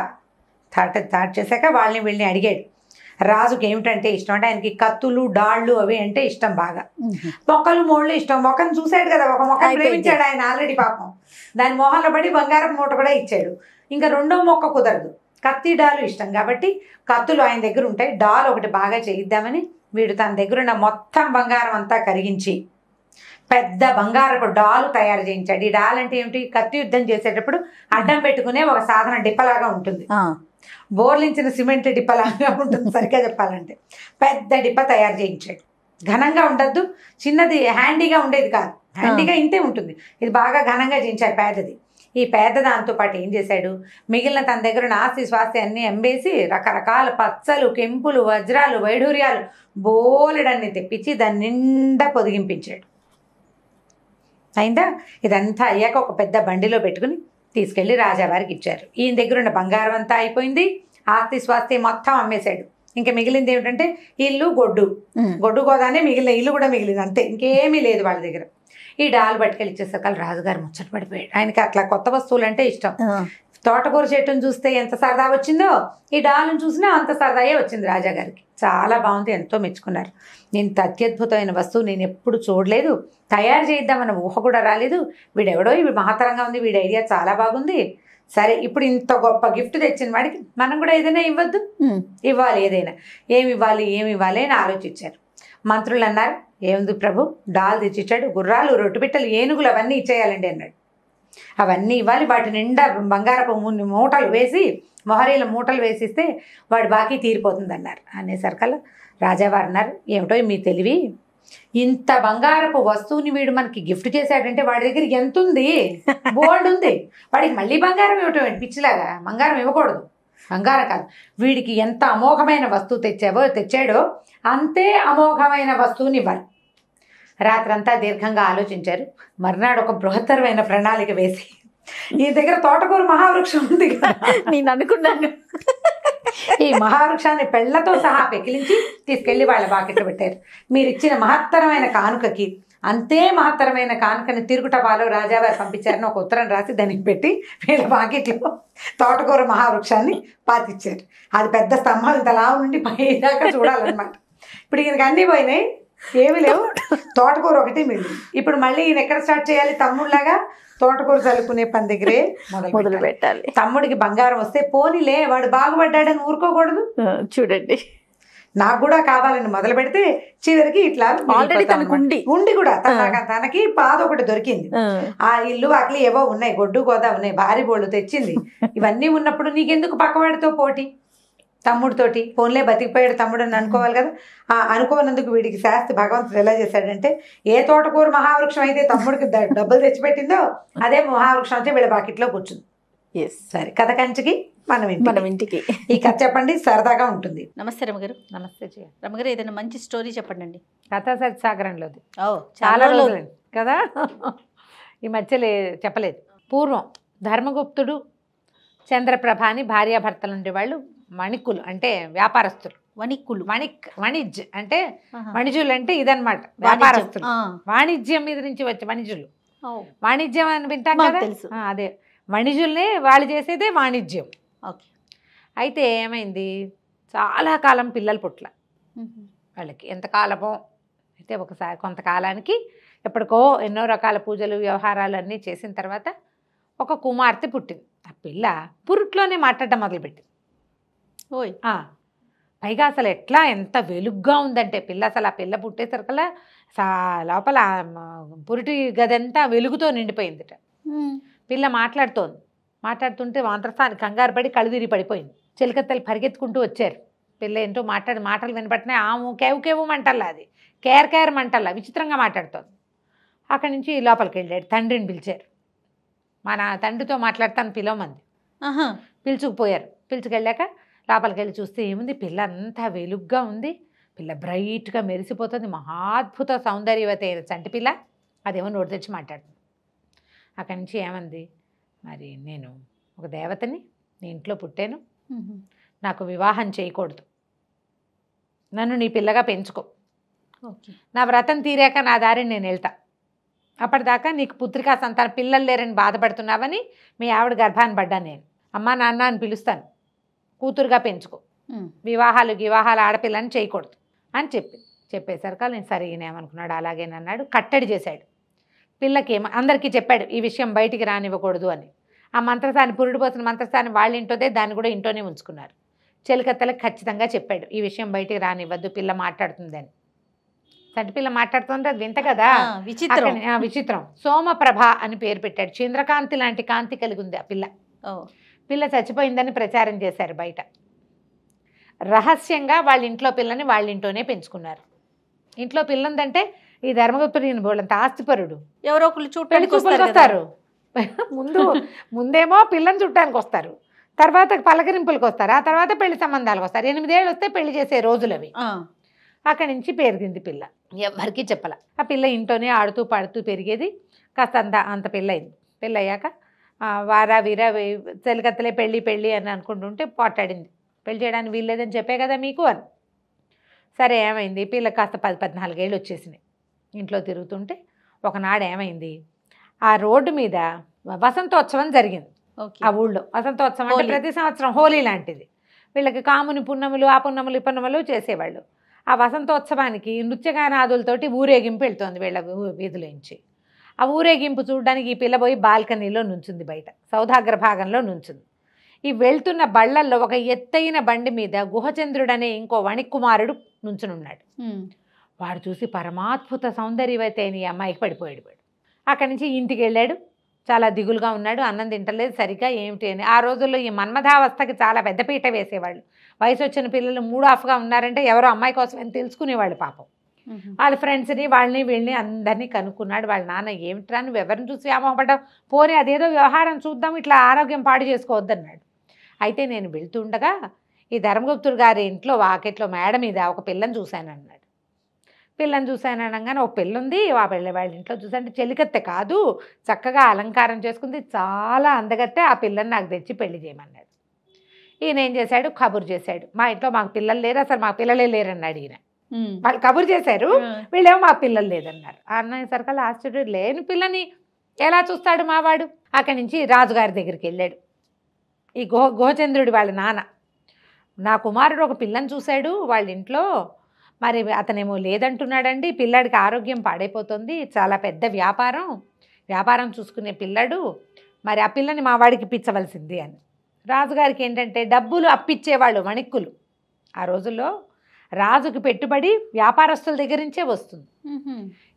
థాట్ చేశాక వాళ్ళని వీళ్ళని అడిగాడు. రాజుకి ఏమిటంటే ఇష్టం అంటే ఆయనకి కత్తులు డాళ్ళు అవి అంటే ఇష్టం బాగా, మొక్కలు మోళ్ళు ఇష్టం. మొక్కను చూశాడు కదా, ఒక మొక్కను ప్రేమించాడు ఆయన ఆల్రెడీ పాపం, దాని మొహంలో పడి బంగారం మూట కూడా ఇచ్చాడు. ఇంకా రెండో మొక్క కుదరదు, కత్తి డాలు ఇష్టం కాబట్టి కత్తులు ఆయన దగ్గర ఉంటాయి, డాల్ ఒకటి బాగా చేయిద్దామని వీడు తన దగ్గర ఉన్న మొత్తం బంగారం అంతా కరిగించి పెద్ద బంగారపు డాలు తయారు చేయించాడు. ఈ డాల్ అంటే ఏమిటి, కత్తి యుద్ధం చేసేటప్పుడు అడ్డం పెట్టుకునే ఒక సాధన డిప్పలాగా ఉంటుంది, బోర్లించిన సిమెంట్ డిప్పలాగా ఉంటుంది సరిగ్గా చెప్పాలంటే. పెద్ద డిప్ప తయారు చేయించాడు. ఘనంగా ఉండద్దు, చిన్నది హ్యాండీగా ఉండేది కాదు, హ్యాండీగా ఇంతే ఉంటుంది, ఇది బాగా ఘనంగా చేయించారు పేదది. ఈ పేద దాంతో పాటు ఏం చేశాడు, మిగిలిన తన దగ్గర ఉన్న ఆస్తి స్వాస్తి అన్నీ అమ్మేసి రకరకాల పచ్చలు, కెంపులు, వజ్రాలు, వైఢూర్యాలు బోలెడన్ని తెప్పించి దాన్ని నిండా పొదిగింపించాడు. అయిందా? ఇదంతా అయ్యాక ఒక పెద్ద బండిలో పెట్టుకుని తీసుకెళ్లి రాజావారికి ఇచ్చారు. ఈయన దగ్గర ఉన్న బంగారం అంతా అయిపోయింది, ఆస్తి స్వాస్తి మొత్తం అమ్మేశాడు. ఇంకా మిగిలింది ఏమిటంటే ఇల్లు, గొడ్డు గోదానే మిగిలిన ఇల్లు కూడా మిగిలింది, అంతే, ఇంకేమీ లేదు వాళ్ళ దగ్గర. ఈ డాల్ పట్టుకెళ్ళి ఇచ్చేసరికి రాజుగారు ముచ్చట పడిపోయాడు. ఆయనకి అట్లా కొత్త వస్తువులు అంటే ఇష్టం. తోటకూర చెట్టును చూస్తే ఎంత సరదా వచ్చిందో ఈ డాల్ని చూసినా అంత సరదాయే వచ్చింది రాజాగారికి. చాలా బాగుంది, ఎంతో మెచ్చుకున్నారు. ఇంత అత్యద్భుతమైన వస్తువు నేను ఎప్పుడు చూడలేదు, తయారు చేద్దామన్న ఊహ కూడా రాలేదు, వీడెవడో ఇవి మహత్తరంగా ఉంది, వీడి ఐడియా చాలా బాగుంది. సరే, ఇప్పుడు ఇంత గొప్ప గిఫ్ట్ తెచ్చిన వాడికి మనం కూడా ఏదైనా ఇవ్వద్దు, ఇవ్వాలి, ఏదైనా ఏమి ఇవ్వాలి అని ఆలోచించారు. మంత్రులు అన్నారు, ఏముంది ప్రభు, డాల్ తెచ్చిచ్చాడు, గుర్రాలు, రొట్టుపిట్టలు, ఏనుగులు అవన్నీ ఇచ్చేయాలండి అన్నాడు. అవన్నీ ఇవ్వాలి, వాటి నిండా బంగారపు మూటలు వేసి, మొహరీల మూటలు వేసిస్తే వాడి బాకీ తీరిపోతుంది అన్నారు. అనేసరికల్లా రాజావారు అన్నారు, ఏమిటో మీ తెలివి, ఇంత బంగారపు వస్తువుని వీడు మనకి గిఫ్ట్ చేశాడంటే వాడి దగ్గర ఎంత ఉంది, బోల్డ్ ఉంది, వాడికి మళ్ళీ బంగారం ఇవ్వటం పిచ్చిలాగా, బంగారం ఇవ్వకూడదు, బంగారం కాదు, వీడికి ఎంత అమోఘమైన వస్తువు తెచ్చాడో అంతే అమోఘమైన వస్తువుని ఇవ్వాలి. రాత్రంతా దీర్ఘంగా ఆలోచించారు. మర్నాడు ఒక బృహత్తరమైన ప్రణాళిక వేసి, ఈ దగ్గర తోటకూర మహావృక్షం ఉంది కదా, నేను అనుకున్నాను, ఈ మహావృక్షాన్ని పెళ్లతో సహా పెకిలించి తీసుకెళ్లి వాళ్ళ బాకెట్లో పెట్టారు. మీరు ఇచ్చిన మహత్తరమైన కానుకకి అంతే మహత్తరమైన కానుకని తిరుగుటపాలో రాజావారు పంపించారని ఒక ఉత్తరం రాసి దానికి పెట్టి వీళ్ళ బాకెట్లో తోటకూర మహావృక్షాన్ని పాతిచ్చారు. అది పెద్ద స్తంభం ఇంతలా నుండి పైదాకా చూడాలన్నమాట. ఇప్పుడు ఈయనకి అన్నీ పోయినాయి, ఏమి లేవు, తోటకూర ఒకటి మిగిలింది. ఇప్పుడు మళ్ళీ ఈయన ఎక్కడ స్టార్ట్ చేయాలి, తమ్ముళ్ళలాగా తోటకూర చల్లుకునే పని దగ్గరే మొదలు పెట్టాలి. తమ్ముడికి బంగారం వస్తే పోనీలే, వాడు బాగుపడ్డాడని ఊరుకోకూడదు, చూడండి నాకు కూడా కావాలని మొదలు పెడితే చివరికి ఇట్లా ఉండి కూడా తనకి పాదొకటి దొరికింది, ఆ ఇల్లు వాకిలి ఏవో ఉన్నాయి, గొడ్డు గోదా ఉన్నాయి, భారీ బోళ్ళు తెచ్చింది. ఇవన్నీ ఉన్నప్పుడు నీకెందుకు పక్కవాడితో పోటీ, తమ్ముడితోటి ఫోన్లే బతికిపోయాడు తమ్ముడు అని అనుకోవాలి కదా. అనుకోనందుకు వీడికి శాస్త్రి భగవంతుడు ఎలా చేశాడంటే, ఏ తోటకూర మహావృక్షం అయితే తమ్ముడికి డబ్బులు తెచ్చిపెట్టిందో అదే మహావృక్షం అయితే వీళ్ళ బాకెట్లో కూర్చుంది. సరే, కథ కంచికి మనం ఇంటికి. ఈ కథ చెప్పండి, సరదాగా ఉంటుంది. నమస్తే రమగారు. నమస్తే రమగారు, ఏదైనా మంచి స్టోరీ చెప్పండి అండి. కథా సత్సాగరంలోది చాలా రోజులు కదా, ఈ మధ్యలో చెప్పలేదు. పూర్వం ధర్మగుప్తుడు, చంద్రప్రభ అని భార్యాభర్తలు ఉండేవాళ్ళు. వణిక్కులు అంటే వ్యాపారస్తులు, వణిజ్ అంటే వణిజులు అంటే ఇదన్నమాట, వ్యాపారస్తులు. వాణిజ్యం మీద నుంచి వచ్చే వణిజులు, వాణిజ్యం అని వింటాం కదా, అదే వణిజుల్నే వాళ్ళు చేసేదే వాణిజ్యం. అయితే ఏమైంది, చాలా కాలం పిల్లలు పుట్ల వాళ్ళకి, ఎంతకాలమో అయితే ఒకసారి కొంతకాలానికి ఎప్పటికో ఎన్నో రకాల పూజలు వ్యవహారాలు అన్నీ చేసిన తర్వాత ఒక కుమార్తె పుట్టింది. ఆ పిల్ల పురుట్లోనే మాట్లాడటం మొదలుపెట్టింది. పైగా అసలు ఎట్లా ఎంత వెలుగ్గా ఉందంటే పిల్ల, అసలు ఆ పిల్ల పుట్టేసరికల్లా లోపల పురిటి గదంతా వెలుగుతో నిండిపోయిందిట. పిల్ల మాట్లాడుతుంటే మంత్రస్థానికి కంగారు పడి కళ్ళుదిరి పడిపోయింది. చిలకత్తలు పరిగెత్తుకుంటూ వచ్చారు. పిల్ల ఏంటో మాటలు వినపట్టినాయి. ఆము కేవు మంటల్లా, అది కేర్ మంటల్లా విచిత్రంగా మాట్లాడుతోంది. అక్కడి నుంచి లోపలికి వెళ్ళాడు. తండ్రిని పిలిచారు. మన తండ్రితో మాట్లాడతాను పిలవమంది. పిలుచుకుపోయారు. పిలుచుకెళ్ళాక లోపలికి వెళ్ళి చూస్తే ఏముంది, పిల్ల అంతా వెలుగ్గా ఉంది, పిల్ల బ్రైట్గా మెరిసిపోతుంది, మహాద్భుత సౌందర్యవతి అయిన చంటి పిల్ల. అదేమో నోటి తెచ్చి మాట్లాడుతుంది. అక్కడి నుంచి ఏమంది, మరి నేను ఒక దేవతని, నీ ఇంట్లో పుట్టాను, నాకు వివాహం చేయకూడదు, నన్ను నీ పిల్లగా పెంచుకో, నా వ్రతం తీరాక నా దారిని నేను వెళ్తా, అప్పటిదాకా నీకు పుత్రికా సంతానం పిల్లలు లేరని బాధపడుతున్నావని మీ ఆవిడ గర్భాన్ని పడ్డాను నేను, అమ్మ నాన్న అని పిలుస్తాను, కూతురుగా పెంచుకో, వివాహాలు ఆడపిల్లని చేయకూడదు అని చెప్పేసరికి నేను సరే ఈయనేమనుకున్నాడు అలాగేనన్నాడు. కట్టడి చేశాడు. పిల్లకి అందరికీ చెప్పాడు ఈ విషయం బయటికి రానివ్వకూడదు అని. ఆ మంత్రస్థాన్ని పురుడు పోసిన మంత్రస్థాన్ని వాళ్ళ ఇంటోదే, దాన్ని కూడా ఇంట్లోనే ఉంచుకున్నారు. చెలికత్తలకు ఖచ్చితంగా చెప్పాడు ఈ విషయం బయటికి రానివ్వద్దు, పిల్ల మాట్లాడుతుందని. చంటి పిల్ల మాట్లాడుతుంటే అది వింత కదా, విచిత్రం. సోమప్రభ అని పేరు పెట్టాడు. చంద్రకాంతి లాంటి కాంతి కలిగి ఉంది ఆ పిల్ల. పిల్ల చచ్చిపోయిందని ప్రచారం చేశారు బయట. రహస్యంగా వాళ్ళ ఇంట్లో పిల్లని వాళ్ళ ఇంట్లోనే పెంచుకున్నారు. ఇంట్లో పిల్ల ఉందంటే ఈ ధర్మగుప్తుడు ఈయన బోళ్ళంత ఆస్తిపరుడు, ఎవరో ఒకళ్ళు పెళ్లి చూడటానికి చూపులకు వస్తారు కదా. వస్తారు. ముందేమో పిల్లని చుట్టానికి వస్తారు, తర్వాత పలకరింపులకు వస్తారు, ఆ తర్వాత పెళ్లి సంబంధాలకు వస్తారు. 8 ఏళ్ళు వస్తే పెళ్లి చేసే రోజులు అవి. ఆ, అక్కడి నుంచి పెరిగింది పిల్ల, ఎవరికి చెప్పాల. ఆ పిల్ల ఇంట్లోనే ఆడుతూ పాడుతూ పెరిగేది. కాస్త అంత పిల్ల అయింది. పెళ్ళి అయ్యాక వారా వీరా చెలికత్తలే పెళ్ళి అని అనుకుంటుంటే పోట్లాడింది. పెళ్లి చేయడానికి వీల్లేదని చెప్పే కదా మీకు అని. సరే ఏమైంది, పిల్ల కాస్త 14 ఏళ్ళు వచ్చేసినాయి. ఇంట్లో తిరుగుతుంటే ఒకనాడు ఏమైంది, ఆ రోడ్డు మీద వసంతోత్సవం జరిగింది. ఓకే. ఆ ఊళ్ళో వసంతోత్సవం అంటే హోలీ. ప్రతి సంవత్సరం హోలీ లాంటిది. వీళ్ళకి కాముని పున్నములు, ఆ పున్నములు ఈ పున్నములు చేసేవాళ్ళు. ఆ వసంతోత్సవానికి నృత్యగానాదులతోటి ఊరేగింపు వెళ్తోంది వీళ్ళ వీధిలోంచి. ఆ ఊరేగింపు చూడడానికి ఈ పిల్ల పోయి బాల్కనీలో నుంచుంది, బయట సౌధాగ్ర భాగంలో నుంచుంది. ఈ వెళ్తున్న బళ్ళల్లో ఒక ఎత్తైన బండి మీద గుహచంద్రుడనే ఇంకో వణిక్కుమారుడు నుంచునున్నాడు. ఉమ్. వాడు చూసి పరమాద్భుత సౌందర్యవతి అయిన ఈ అమ్మాయికి పడిపోయాడు. వాడు అక్కడి నుంచి ఇంటికి వెళ్ళాడు. చాలా దిగులుగా ఉన్నాడు, అన్నం తింటలేదు సరిగ్గా ఏమిటి అని. ఆ రోజుల్లో ఈ మన్మథావస్థకి చాలా పెద్దపీట వేసేవాళ్ళు. వయసు వచ్చిన పిల్లలు మూడ్ ఆఫ్గా ఉన్నారంటే ఎవరో అమ్మాయి కోసం అని తెలుసుకునేవాళ్ళు పాపం. వాళ్ళ ఫ్రెండ్స్ని వాళ్ళని వీళ్ళని అందరినీ కనుక్కున్నాడు. వాళ్ళ నాన్న ఏమిట్రా నువ్వు ఎవరిని చూసి వ్యామోహపడ్డావు, పోనీ అదేదో వ్యవహారం చూద్దాం, ఇట్లా ఆరోగ్యం పాడు చేసుకోవద్దన్నాడు. అయితే నేను వెళ్తుండగా ఈ ధర్మగుప్తుడు గారి ఇంట్లో వాకిట్లో మేడ మీద ఒక పిల్లని చూశానన్నాడు. పిల్లని చూశాననగానే ఒక పిల్ల ఉంది, ఆ పిల్ల వాళ్ళ ఇంట్లో చూసానంటే చెలికత్తె కాదు, చక్కగా అలంకారం చేసుకుంది, చాలా అందగత్తే, ఆ పిల్లని నాకు తెచ్చి పెళ్లి చేయమన్నాడు. ఈయన ఏం చేశాడు, కబురు చేశాడు. మా ఇంట్లో మాకు పిల్లలు లేరు, అసలు మాకు పిల్లలే లేరన్నాడు ఈయన. వాళ్ళు కబురు చేశారు, వీళ్ళేమో మాకు పిల్లలు లేదన్నారు. అన్నయ్యేసరికల్లా ఆశ్చర్యం, లేని పిల్లని ఎలా చూస్తాడు మావాడు. అక్కడి నుంచి రాజుగారి దగ్గరికి వెళ్ళాడు. ఈ గుహచంద్రుడి వాళ్ళ నాన్న, నా కుమారుడు ఒక పిల్లని చూశాడు వాళ్ళ ఇంట్లో, మరి అతనేమో లేదంటున్నాడండి, పిల్లాడికి ఆరోగ్యం పాడైపోతుంది, చాలా పెద్ద వ్యాపారం చూసుకునే పిల్లాడు, మరి ఆ పిల్లని మా వాడికి ఇప్పించవలసింది అని. రాజుగారికి ఏంటంటే డబ్బులు అప్పిచ్చేవాళ్ళు వణిక్కులు. ఆ రోజుల్లో రాజుకి పెట్టుబడి వ్యాపారస్తుల దగ్గర నుంచే వస్తుంది.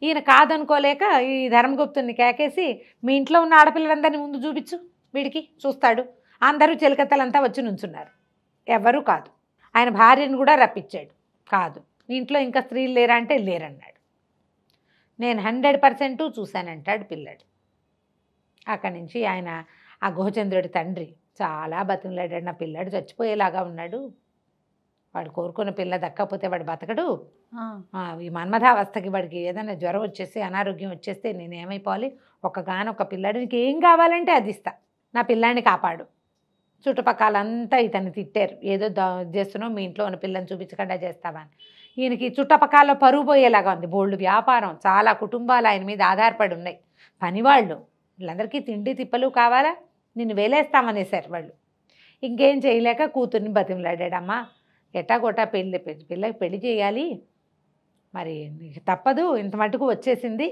ఈయన కాదనుకోలేక ఈ ధర్మగుప్తుని కేకేసి, మీ ఇంట్లో ఉన్న ఆడపిల్లలందరినీ ముందు చూపించు, వీడికి చూస్తాడు. అందరూ చెలికత్తలంతా వచ్చి నుంచున్నారు. ఎవరూ కాదు. ఆయన భార్యను కూడా రప్పించాడు. కాదు, ఇంట్లో ఇంకా స్త్రీలు లేరా అంటే లేరన్నాడు. నేను 100% చూశానంటాడు పిల్లాడు. అక్కడి నుంచి ఆయన ఆ గుహచంద్రుడి తండ్రి చాలా బతిమలాడాడు, నా పిల్లాడు చచ్చిపోయేలాగా ఉన్నాడు, వాడు కోరుకున్న పిల్ల దక్కపోతే వాడు బతకడు, ఈ మన్మథావస్థకి వాడికి ఏదైనా జ్వరం వచ్చేసి అనారోగ్యం వచ్చేస్తే నేనేమైపోవాలి, ఒక్కగానొక్క పిల్లాడు, నీకు ఏం కావాలంటే అది ఇస్తా, నా పిల్లాడిని కాపాడు. చుట్టుపక్కలంతా ఇతన్ని తిట్టారు, ఏదో చేస్తున్నావు, మీ ఇంట్లో ఉన్న పిల్లని చూపించకుండా చేస్తావా అని. ఈయనకి చుట్టుపక్కల పరుగు పోయేలాగా ఉంది, బోల్డ్ వ్యాపారం, చాలా కుటుంబాలు ఆయన మీద ఆధారపడి ఉన్నాయి, పనివాళ్ళు, వీళ్ళందరికీ తిండి తిప్పలు కావాలా, నిన్ను వేలేస్తామనేసారు వాళ్ళు. ఇంకేం చేయలేక కూతుర్ని బతిమలాడాడమ్మా, ఎట్టాగొట్టా పిల్లకి పెళ్లి చేయాలి, మరి నీకు తప్పదు, ఇంత మటుకు వచ్చేసింది,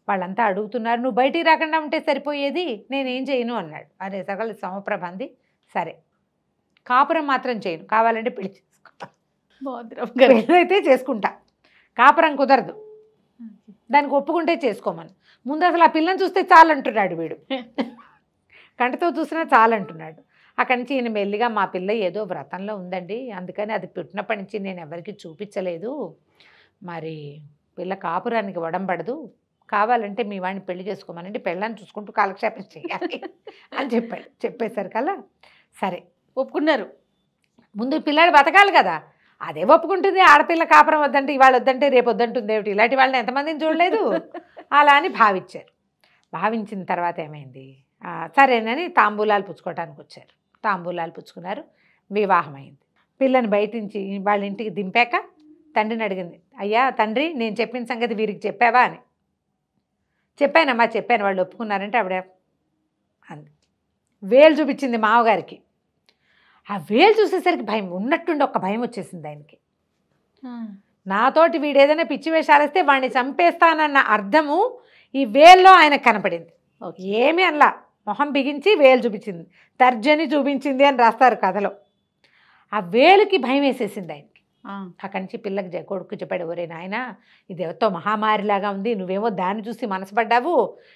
వాళ్ళంతా అడుగుతున్నారు, నువ్వు బయటికి రాకుండా ఉంటే సరిపోయేది, నేనేం చేయను అన్నాడు. అరే సగల సమప్రభంది, సరే కాపురం మాత్రం చేయను, కావాలంటే పెళ్లి చేసుకుంటా, పెళ్ళైతే చేసుకుంటా, కాపురం కుదరదు, దానికి ఒప్పుకుంటే చేసుకోమని. ముందు అసలు ఆ పిల్లని చూస్తే చాలంటున్నాడు వీడు, కంటితో చూసినా చాలంటున్నాడు. అక్కడి నుంచి ఈయన మెల్లిగా, మా పిల్ల ఏదో వ్రతంలో ఉందండి, అందుకని అది పుట్టినప్పటి నుంచి నేను ఎవరికి చూపించలేదు, మరి పిల్ల కాపురానికి వడంబడదు, కావాలంటే మీ వాడిని పెళ్లి చేసుకోమనండి, పెళ్ళాన్ని చూసుకుంటూ కాలక్షేపం చేయాలి అని చెప్పాడు. చెప్పేసరికల్లా సరే ఒప్పుకున్నారు. ముందు పిల్లాడు బతకాలి కదా, అదే ఒప్పుకుంటుంది. ఆడపిల్ల కాపురం వద్దంటే ఇవాళ వద్దంటే రేపు వద్దంటుంది ఏమిటి, ఇలాంటి వాళ్ళని ఎంతమందిని చూడలేదు. అలా అని భావించారు. భావించిన తర్వాత ఏమైంది, సరేనని తాంబూలాలు పుచ్చుకోవటానికి వచ్చారు. తాంబూలాలు పుచ్చుకున్నారు, వివాహం అయింది. పిల్లని బయట నుంచి వాళ్ళ ఇంటికి దింపాక తండ్రిని అడిగింది, అయ్యా తండ్రి, నేను చెప్పిన సంగతి వీరికి చెప్పావా అని. చెప్పానమ్మా చెప్పాను, వాళ్ళు ఒప్పుకున్నారంటే ఆవిడ అంది. వేలు చూపించింది మామగారికి. ఆ వేలు చూసేసరికి భయం, ఉన్నట్టుండి ఒక భయం వచ్చేసింది ఆయనకి. నాతోటి వీడు ఏదైనా పిచ్చి వేషాలు వేస్తే వాడిని చంపేస్తానన్న అర్థము ఈ వేల్లో ఆయనకు కనపడింది. ఏమీ అనలా, మొహం బిగించి వేలు చూపించింది, తర్జని చూపించింది అని రాస్తారు కథలో. ఆ వేలుకి భయం వేసేసింది ఆయనకి. అక్కడి నుంచి పిల్లకి కొడుకు చెప్పాడు, ఒరే నాయన, ఇది ఎవరితో మహామారిలాగా ఉంది, నువ్వేమో దాన్ని చూసి మనసుపడ్డావు,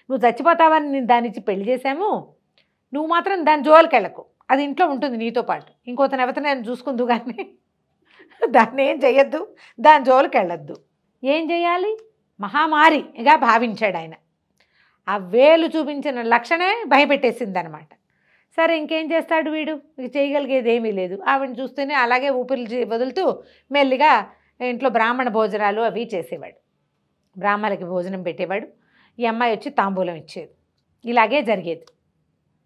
నువ్వు చచ్చిపోతావని నేను దాని ఇచ్చి పెళ్లి చేశాము, నువ్వు మాత్రం దాని జోలికి వెళ్ళకు, అది ఇంట్లో ఉంటుంది నీతో పాటు, ఇంకోతను ఎవరితో నేను చూసుకుందు కానీ దాన్ని ఏం చెయ్యొద్దు, దాని జోలికి వెళ్ళొద్దు, ఏం చేయాలి, మహామారిగా భావించాడు ఆయన. ఆ వేలు చూపించిన లక్షణమే భయపెట్టేసింది అనమాట. సరే ఇంకేం చేస్తాడు వీడు, ఇక చేయగలిగేది ఏమీ లేదు. ఆవిడని చూస్తేనే అలాగే ఊపిరి వదులుతూ మెల్లిగా ఇంట్లో బ్రాహ్మణ భోజనాలు అవి చేసేవాడు, బ్రాహ్మణులకి భోజనం పెట్టేవాడు. ఈ అమ్మాయి వచ్చి తాంబూలం ఇచ్చేది. ఇలాగే జరిగేది.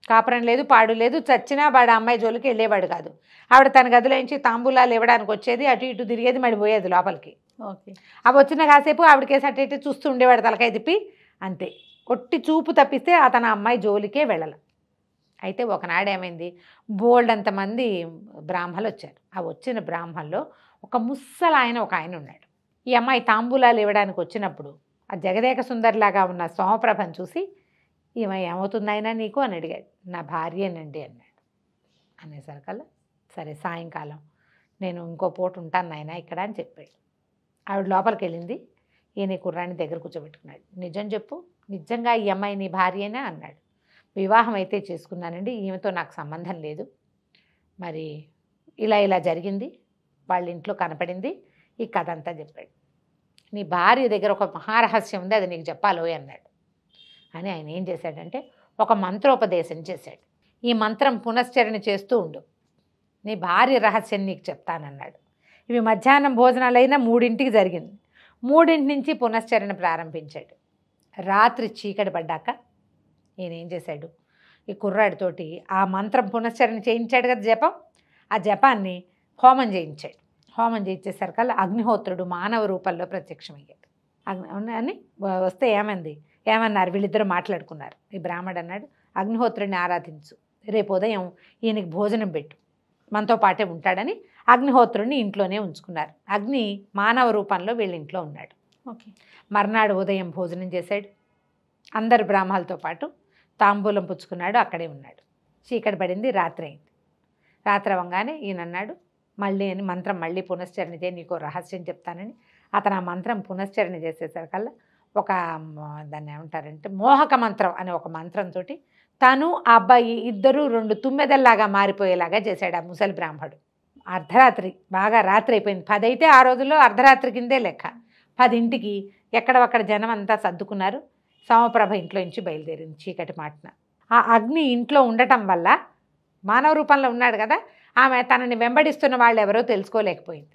కాపురం లేదు, పాడు లేదు, చచ్చినా వాడు అమ్మాయి జోలికి వెళ్ళేవాడు కాదు. ఆవిడ తన గదిలో నుంచి తాంబూలాలు ఇవ్వడానికి వచ్చేది, అటు ఇటు తిరిగేది, మళ్ళీ పోయేది లోపలికి. ఓకే. అవి వచ్చిన కాసేపు ఆవిడకేసి అటు ఇటు చూస్తూ ఉండేవాడు తలకాయ తిప్పి, అంతే. ఒట్టి చూపు తప్పిస్తే అతను అమ్మాయి జోలికే వెళ్ళాల. అయితే ఒకనాడు ఏమైంది, బోల్డ్ అంతమంది బ్రాహ్మలు వచ్చారు. ఆ వచ్చిన బ్రాహ్మల్లో ఒక ముసలాయన ఒక ఆయన ఉన్నాడు. ఈ అమ్మాయి తాంబూలాలు ఇవ్వడానికి వచ్చినప్పుడు ఆ జగదేక సుందరిలాగా ఉన్న సోమప్రభను చూసి, ఈమె ఏమవుతుంది ఆయన నీకు అని అడిగాడు. నా భార్యేనండి అన్నాడు. అనేసరికల్లా సరే సాయంకాలం నేను ఇంకో పూట ఉంటాను నాయన ఇక్కడ అని చెప్పాడు. ఆవిడ లోపలికి వెళ్ళింది. ఈయన కుర్రాన్ని దగ్గర కూర్చోబెట్టుకున్నాడు. నిజం చెప్పు, నిజంగా ఈ అమ్మాయి నీ భార్యేనా అన్నాడు. వివాహం అయితే చేసుకున్నానండి, ఈమెతో నాకు సంబంధం లేదు, మరి ఇలా ఇలా జరిగింది, వాళ్ళ ఇంట్లో కనపడింది, ఈ కథ అంతా చెప్పాడు. నీ భార్య దగ్గర ఒక మహారహస్యం ఉంది, అది నీకు చెప్పాలోయ్ అన్నాడు. అని ఆయన ఏం చేశాడంటే ఒక మంత్రోపదేశం చేశాడు. ఈ మంత్రం పునశ్చరణ చేస్తూ ఉండు, నీ భార్య రహస్యం నీకు చెప్తానన్నాడు. ఇవి మధ్యాహ్నం భోజనాలైనా 3ంటికి జరిగింది. 3ంటి నుంచి పునశ్చరణ ప్రారంభించాడు. రాత్రి చీకటి పడ్డాక ఈయన ఏం చేశాడు, ఈ కుర్రాడితోటి ఆ మంత్రం పునశ్చరణ చేయించాడు కదా జపం, ఆ జపాన్ని హోమం చేయించాడు. హోమం చేయించేసరికల్లా అగ్నిహోత్రుడు మానవ రూపంలో ప్రత్యక్షమయ్యాడు. అని వస్తే ఏమన్నారు వీళ్ళిద్దరూ మాట్లాడుకున్నారు. ఈ బ్రాహ్మడు అన్నాడు, అగ్నిహోత్రుడిని ఆరాధించు, రేపు ఉదయం ఈయనకి భోజనం పెట్టు, మనతో పాటే ఉంటాడని అగ్నిహోత్రుడిని ఇంట్లోనే ఉంచుకున్నారు. అగ్ని మానవ రూపంలో వీళ్ళ ఇంట్లో ఉన్నాడు. ఓకే. మర్నాడు ఉదయం భోజనం చేశాడు. అందరు బ్రాహ్మణులతో పాటు తాంబూలం పుచ్చుకున్నాడు, అక్కడే ఉన్నాడు. చీకటి పడింది, రాత్రి అయింది. రాత్రి అవ్వగానే ఈయన అన్నాడు, మళ్ళీ అని మంత్రం మళ్ళీ పునశ్చరణ చేయి, నీకు రహస్యం చెప్తానని. అతను ఆ మంత్రం పునశ్చరణ చేసేసరికల్లా ఒక దాన్ని ఏమంటారంటే మోహక మంత్రం అనే ఒక మంత్రంతో తను ఆ అబ్బాయి ఇద్దరు 2 తుమ్మెదల్లాగా మారిపోయేలాగా చేశాడు ఆ ముసలి బ్రాహ్మడు. అర్ధరాత్రి, బాగా రాత్రి అయిపోయింది. 10 అయితే ఆ రోజుల్లో అర్ధరాత్రి కిందే లెక్క. 10ంటికి ఎక్కడొక్కడ జనం అంతా సర్దుకున్నారు. సోమప్రభ ఇంట్లో నుంచి బయలుదేరింది చీకటి మాటన. ఆ అగ్ని ఇంట్లో ఉండటం వల్ల మానవ రూపంలో ఉన్నాడు కదా, ఆమె తనని వెంబడిస్తున్న వాళ్ళు ఎవరో తెలుసుకోలేకపోయింది.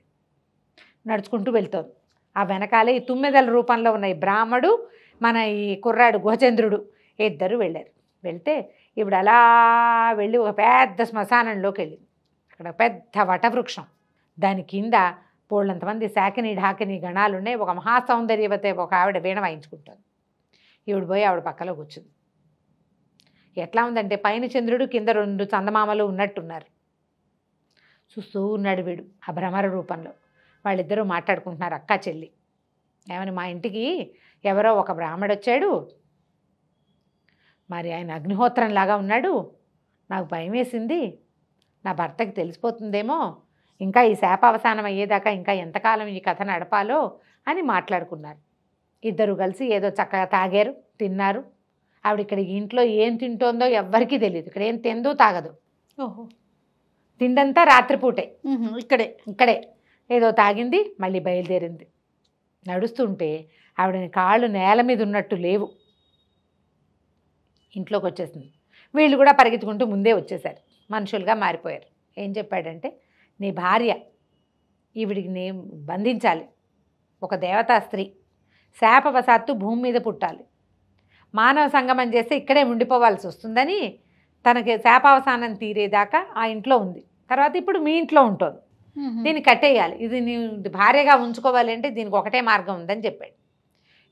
నడుచుకుంటూ వెళ్తోంది. ఆ వెనకాలే ఈ తుమ్మెదల రూపంలో ఉన్న ఈ బ్రాహ్మడు, మన ఈ కుర్రాడు గుహచంద్రుడు ఇద్దరు వెళ్ళారు. వెళ్తే ఇప్పుడు అలా వెళ్ళి ఒక పెద్ద శ్మశానంలోకి వెళ్ళింది. అక్కడ పెద్ద వటవృక్షం, దాని కింద పోళ్ళంతమంది శాకిని ఢాకిని గణాలు ఉన్నాయి. ఒక మహాసౌందర్యవతే ఒక ఆవిడ వీణ వాయించుకుంటుంది. ఈవిడ పోయి ఆవిడ పక్కలో కూర్చుంది. ఎట్లా ఉందంటే పైన చంద్రుడు, కింద 2 చందమామలు ఉన్నట్టున్నారు. చూస్తూ ఉన్నాడు వీడు ఆ భ్రమర రూపంలో. వాళ్ళిద్దరూ మాట్లాడుకుంటున్నారు, అక్క చెల్లి. ఏమని, మా ఇంటికి ఎవరో ఒక బ్రాహ్మడు వచ్చాడు, మరి ఆయన అగ్నిహోత్రంలాగా ఉన్నాడు, నాకు భయం వేసింది, నా భర్తకి తెలిసిపోతుందేమో, ఇంకా ఈ శాపావసానం అయ్యేదాకా ఇంకా ఎంతకాలం ఈ కథ నడపాలో అని మాట్లాడుకున్నారు. ఇద్దరు కలిసి ఏదో చక్కగా తాగారు, తిన్నారు. ఆవిడ ఇక్కడ ఇంట్లో ఏం తింటోందో ఎవ్వరికీ తెలియదు. ఇక్కడ ఏం తిందో తాగదు. ఓహో. తిండంతా రాత్రిపూటే. ఇక్కడే ఏదో తాగింది, మళ్ళీ బయలుదేరింది. నడుస్తుంటే ఆవిడని కాళ్ళు నేల మీద ఉన్నట్టు లేవు. ఇంట్లోకి వచ్చేసింది. వీళ్ళు కూడా పరిగెత్తుకుంటూ ముందే వచ్చేసారు, మనుషులుగా మారిపోయారు. ఏం చెప్పాడంటే, నీ భార్య, ఈవిడికి నీ బంధించాలి, ఒక దేవతా స్త్రీ, శాపవశాత్తు భూమి మీద పుట్టాలి, మానవ సంగమం చేస్తే ఇక్కడే ఉండిపోవాల్సి వస్తుందని తనకి శాపావసానం తీరేదాకా ఆ ఇంట్లో ఉంది. తర్వాత ఇప్పుడు మీ ఇంట్లో ఉంటుంది, దీన్ని కట్టేయాలి, ఇది నీ భార్యగా ఉంచుకోవాలి అంటే దీనికి ఒకటే మార్గం ఉందని చెప్పాడు.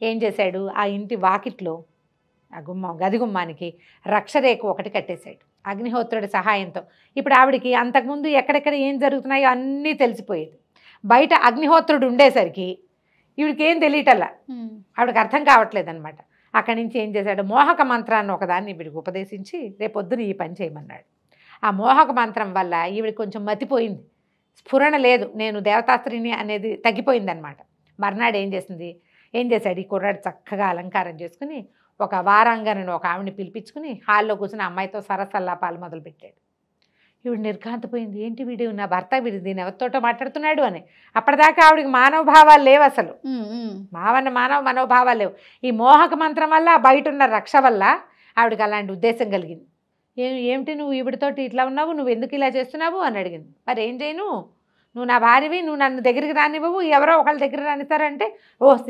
ఏం చేశాడు, ఆ ఇంటి వాకిట్లో ఆ గది గుమ్మానికి రక్షరేఖ ఒకటి కట్టేశాడు అగ్నిహోత్రుడి సహాయంతో. ఇప్పుడు ఆవిడికి అంతకుముందు ఎక్కడెక్కడ ఏం జరుగుతున్నాయో అన్నీ తెలిసిపోయేది. బయట అగ్నిహోత్రుడు ఉండేసరికి ఈవిడికి ఏం తెలియటల్లా, ఆవిడకి అర్థం కావట్లేదు అనమాట. అక్కడి నుంచి ఏం చేశాడు, మోహక మంత్రాన్ని ఒకదాన్ని ఈవిడికి ఉపదేశించి రేపొద్దున ఈ పని చేయమన్నాడు. ఆ మోహక మంత్రం వల్ల ఈవిడికి కొంచెం మతిపోయింది, స్ఫురణ లేదు, నేను దేవతాస్త్రిని అనేది తగ్గిపోయిందనమాట. మర్నాడు ఏం చేశాడు, ఈ కుర్రాడు చక్కగా అలంకారం చేసుకుని ఒక వారాంగనను ఒక ఆవిడని పిలిపించుకుని హాల్లో కూర్చుని అమ్మాయితో సరసల్లాపాలు మొదలుపెట్టాడు. ఈవిడ నిర్ఘాంతపోయింది. ఏంటి వీడు నా భర్త, వీడు దీని ఎవరితోటో మాట్లాడుతున్నాడు అని. అప్పటిదాకా ఆవిడికి మానవ భావాలు లేవు అసలు. మానవ మనోభావాలు లేవు. ఈ మోహక మంత్రం వల్ల బయట ఉన్న రక్ష వల్ల ఆవిడకి అలాంటి ఉద్దేశం కలిగింది. ఏమిటి నువ్వు ఈవిడితోటి ఇట్లా ఉన్నావు, నువ్వు ఎందుకు ఇలా చేస్తున్నావు అని అడిగింది. మరి ఏం చేయను, నువ్వు నా భార్యవి, నువ్వు నన్ను దగ్గరికి రానివ్వవు, ఎవరో ఒకళ్ళ దగ్గర రానిస్తారంటే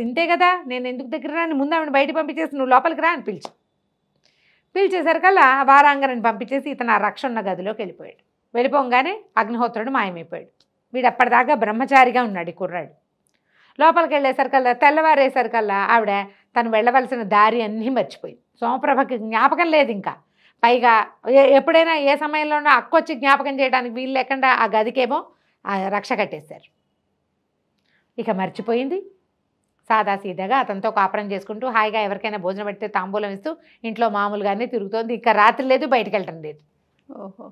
ఇంతే కదా, నేను ఎందుకు దగ్గర రాని, ముందు ఆవిడ బయట పంపించేసి నువ్వు లోపలికి రా అని పిలిచేసరికల్లా వారాంగరని పంపించేసి ఇతను ఆ రక్ష ఉన్న గదిలోకి వెళ్ళిపోయాడు. వెళ్ళిపోగానే అగ్నిహోత్రుడు మాయమైపోయాడు. వీడు అప్పటిదాకా బ్రహ్మచారిగా ఉన్నాడు ఈ కుర్రాడు. లోపలికి వెళ్ళేసరికల్లా తెల్లవారేసరికల్లా ఆవిడ తను వెళ్ళవలసిన దారి అన్నీ మర్చిపోయింది. సోమప్రభకి జ్ఞాపకం లేదు ఇంకా. పైగా ఎప్పుడైనా ఏ సమయంలోనో అక్కొచ్చి జ్ఞాపకం చేయడానికి వీలు లేకుండా ఆ గదికేమో ఆ రక్ష కట్టేశారు. ఇక మర్చిపోయింది. సాదాసీదాగా అతనితో కాపురం చేసుకుంటూ హాయిగా ఎవరికైనా భోజనం పెడితే తాంబూలం ఇస్తూ ఇంట్లో మామూలుగానే తిరుగుతోంది. ఇంకా రాత్రి లేదు, బయటకు వెళ్ళటం లేదు. ఓహో.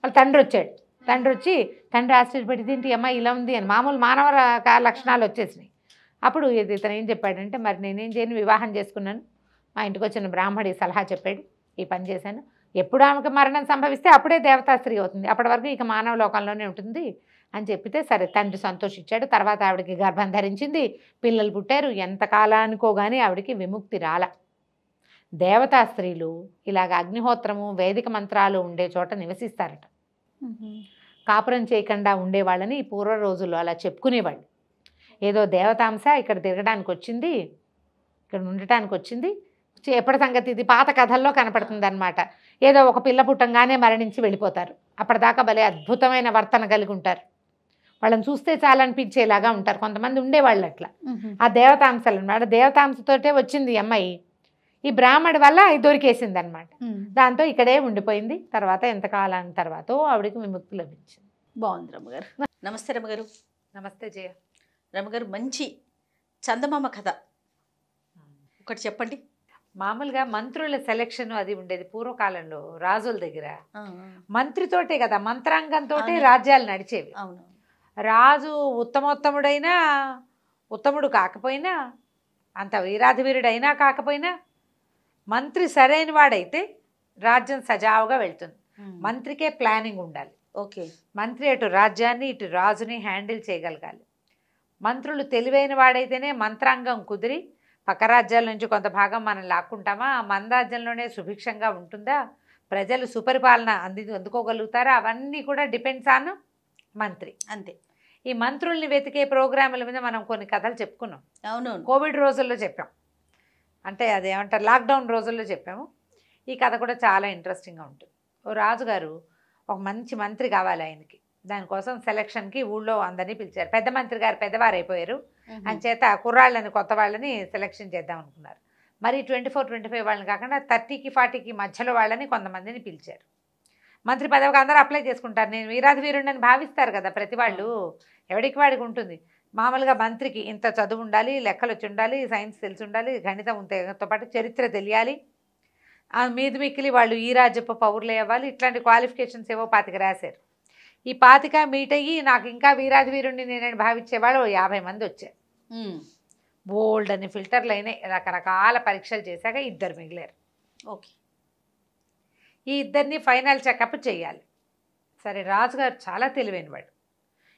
వాళ్ళ తండ్రి వచ్చాడు. తండ్రి ఆశ్చర్యపడింది, ఏంటి అమ్మ ఇలా ఉంది అని. మామూలు మానవ లక్షణాలు వచ్చేసినాయి. అప్పుడు ఇతను ఏం చెప్పాడంటే, మరి నేనేం చేయను, వివాహం చేసుకున్నాను, మా ఇంటికి వచ్చిన బ్రాహ్మడి సలహా చెప్పాడు, ఈ పని చేశాను. ఎప్పుడు ఆమెకు మరణం సంభవిస్తే అప్పుడే దేవతా స్త్రీ అవుతుంది, అప్పటి వరకు ఇక మానవ లోకంలోనే ఉంటుంది అని చెప్పితే సరే తండ్రి సంతోషించాడు. తర్వాత ఆవిడకి గర్భం ధరించింది, పిల్లలు పుట్టారు. ఎంతకాలానికో కానీ ఆవిడకి విముక్తి రాల. దేవతా స్త్రీలు ఇలాగ అగ్నిహోత్రము వేదిక మంత్రాలు ఉండే చోట నివసిస్తారట. కాపురం చేయకుండా ఉండేవాళ్ళని ఈ పూర్వ రోజుల్లో అలా చెప్పుకునేవాళ్ళు. ఏదో దేవతాంశ ఇక్కడ తిరగడానికి వచ్చింది, ఇక్కడ ఉండటానికి వచ్చింది. ఎప్పటి సంగతి ఇది పాత కథల్లో కనపడుతుంది అనమాట. ఏదో ఒక పిల్ల పుట్టంగానే మరణించి వెళ్ళిపోతారు. అప్పటిదాకా భలే అద్భుతమైన వర్తన కలిగి ఉంటారు. వాళ్ళని చూస్తే చాలా అనిపించేలాగా ఉంటారు. కొంతమంది ఉండేవాళ్ళు అట్లా. ఆ దేవతాంశాలు అనమాట. దేవతాంశతోటే వచ్చింది ఈ అమ్మాయి. ఈ బ్రాహ్మడి వల్ల దొరికేసింది అనమాట. దాంతో ఇక్కడే ఉండిపోయింది. తర్వాత ఎంతకాలం తర్వాత ఆవిడకి విముక్తి లభించింది. బాగుంది రమ్మగారు. నమస్తే రమ్మగారు. నమస్తే జయ. రమ్మగారు, మంచి చందమామ కథ ఒకటి చెప్పండి. మామూలుగా మంత్రుల సెలక్షన్ అది ఉండేది పూర్వకాలంలో రాజుల దగ్గర. మంత్రితోటే కదా, మంత్రాంగంతో రాజ్యాలు నడిచేవి. అవును. రాజు ఉత్తమోత్తముడైనా, ఉత్తముడు కాకపోయినా, అంత వీరాధివీరుడైనా కాకపోయినా, మంత్రి సరైన వాడైతే రాజ్యం సజావుగా వెళ్తుంది. మంత్రికే ప్లానింగ్ ఉండాలి. ఓకే. మంత్రి అటు రాజ్యాన్ని ఇటు రాజుని హ్యాండిల్ చేయగలగాలి. మంత్రులు తెలివైన వాడైతేనే మంత్రాంగం కుదిరి పక్క రాజ్యాల నుంచి కొంత భాగం మనం లాక్కుంటామా, మన రాజ్యంలోనే సుభిక్షంగా ఉంటుందా, ప్రజలు సుపరిపాలన అందుకోగలుగుతారా, అవన్నీ కూడా డిపెండ్స్ ఆన్ మంత్రి. అంతే. ఈ మంత్రుల్ని వెతికే ప్రోగ్రాముల మీద మనం కొన్ని కథలు చెప్పుకున్నాం. అవును. కోవిడ్ రోజుల్లో చెప్పాం, అంటే అదేమంటారు లాక్డౌన్ రోజుల్లో చెప్పాము. ఈ కథ కూడా చాలా ఇంట్రెస్టింగ్గా ఉంటుంది. ఓ రాజుగారు ఒక మంచి మంత్రి కావాలి ఆయనకి. దానికోసం సెలక్షన్కి ఊళ్ళో అందరినీ పిలిచారు. పెద్ద మంత్రి గారు పెద్దవారు అయిపోయారు, అంచేత కుర్రాళ్ళని కొత్త వాళ్ళని సెలక్షన్ చేద్దాం అనుకున్నారు. మరి 24-25 వాళ్ళని కాకుండా 30కి 40కి మధ్యలో వాళ్ళని కొంతమందిని పిలిచారు. మంత్రి పదవికి అందరూ అప్లై చేసుకుంటారు. నేను వీరాధివీరుడని భావిస్తారు కదా ప్రతి వాళ్ళు, ఎవడికి వాడికి ఉంటుంది. మామూలుగా మంత్రికి ఇంత చదువు ఉండాలి, లెక్కలు వచ్చి ఉండాలి, సైన్స్ తెలిసి ఉండాలి, గణితంతో పాటు చరిత్ర తెలియాలి, మీది మిక్కిలి వాళ్ళు ఈ రాజ్యపు పౌరులే అవ్వాలి, ఇట్లాంటి క్వాలిఫికేషన్స్ ఏవో 25 రాశారు. ఈ 25 మీట్ అయ్యి నాకు ఇంకా వీరాధివీరుణ్ణి నేనని భావించేవాళ్ళు 50 మంది వచ్చారు. బోల్డ్ అని ఫిల్టర్లు అయినాయి, రకరకాల పరీక్షలు చేశాక 2 మిగిలారు. ఓకే. ఈ 2ని ఫైనల్ చెకప్ చేయాలి. సరే, రాజుగారు చాలా తెలివైనవాడు.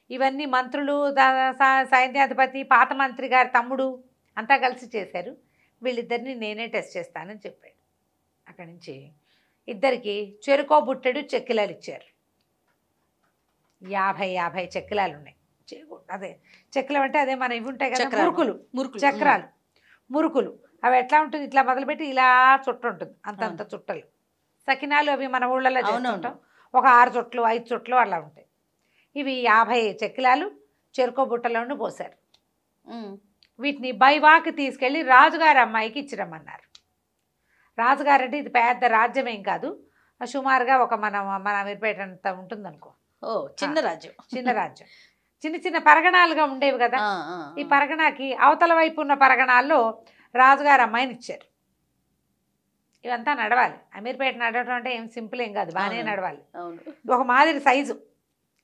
ఇవన్నీ మంత్రులు, సైన్యాధిపతి, పాత మంత్రి గారి తమ్ముడు అంతా కలిసి చేశారు. వీళ్ళిద్దరిని నేనే టెస్ట్ చేస్తానని చెప్పాడు. అక్కడి నుంచి 2కి చెరుకో బుట్టెడు చెక్కిలాలు ఇచ్చారు. 50 చెక్కిలాలు ఉన్నాయి. అదే చెక్కిలం అంటే అదే మన ఇవి ఉంటాయి కదా, చక్రాలు, మురుకులు. అవి ఎట్లా ఉంటుంది, ఇట్లా మొదలుపెట్టి ఇలా చుట్ట ఉంటుంది, అంతంత చుట్టలు. సకినాలు అవి మన ఊళ్ళలో చేసుకుంటాం, ఒక 6 చుట్లు 5 చుట్లు అలా ఉంటాయి. ఇవి 50 చెక్కిలాలు చెరుకో బుట్టలోనే పోసారు. వీటిని బైవాకి తీసుకెళ్ళి రాజుగారి అమ్మాయికి ఇచ్చిరమ్మన్నారు. రాజుగారు అంటే ఇది పెద్ద రాజ్యం ఏం కాదు, సుమారుగా ఒక మన వీరిపేట అంత ఉంటుంది అనుకో. చిన్న రాజ్యం. చిన్న చిన్న పరగణాలుగా ఉండేవి కదా. ఈ పరగణాకి అవతల వైపు ఉన్న పరగణాల్లో రాజుగారు అమ్మాయిని ఇచ్చారు. ఇవంతా నడవాలి. అమీర్పేట నడవడం అంటే ఏం సింపుల్ ఏం కాదు, బాగానే నడవాలి. ఒక మాదిరి సైజు.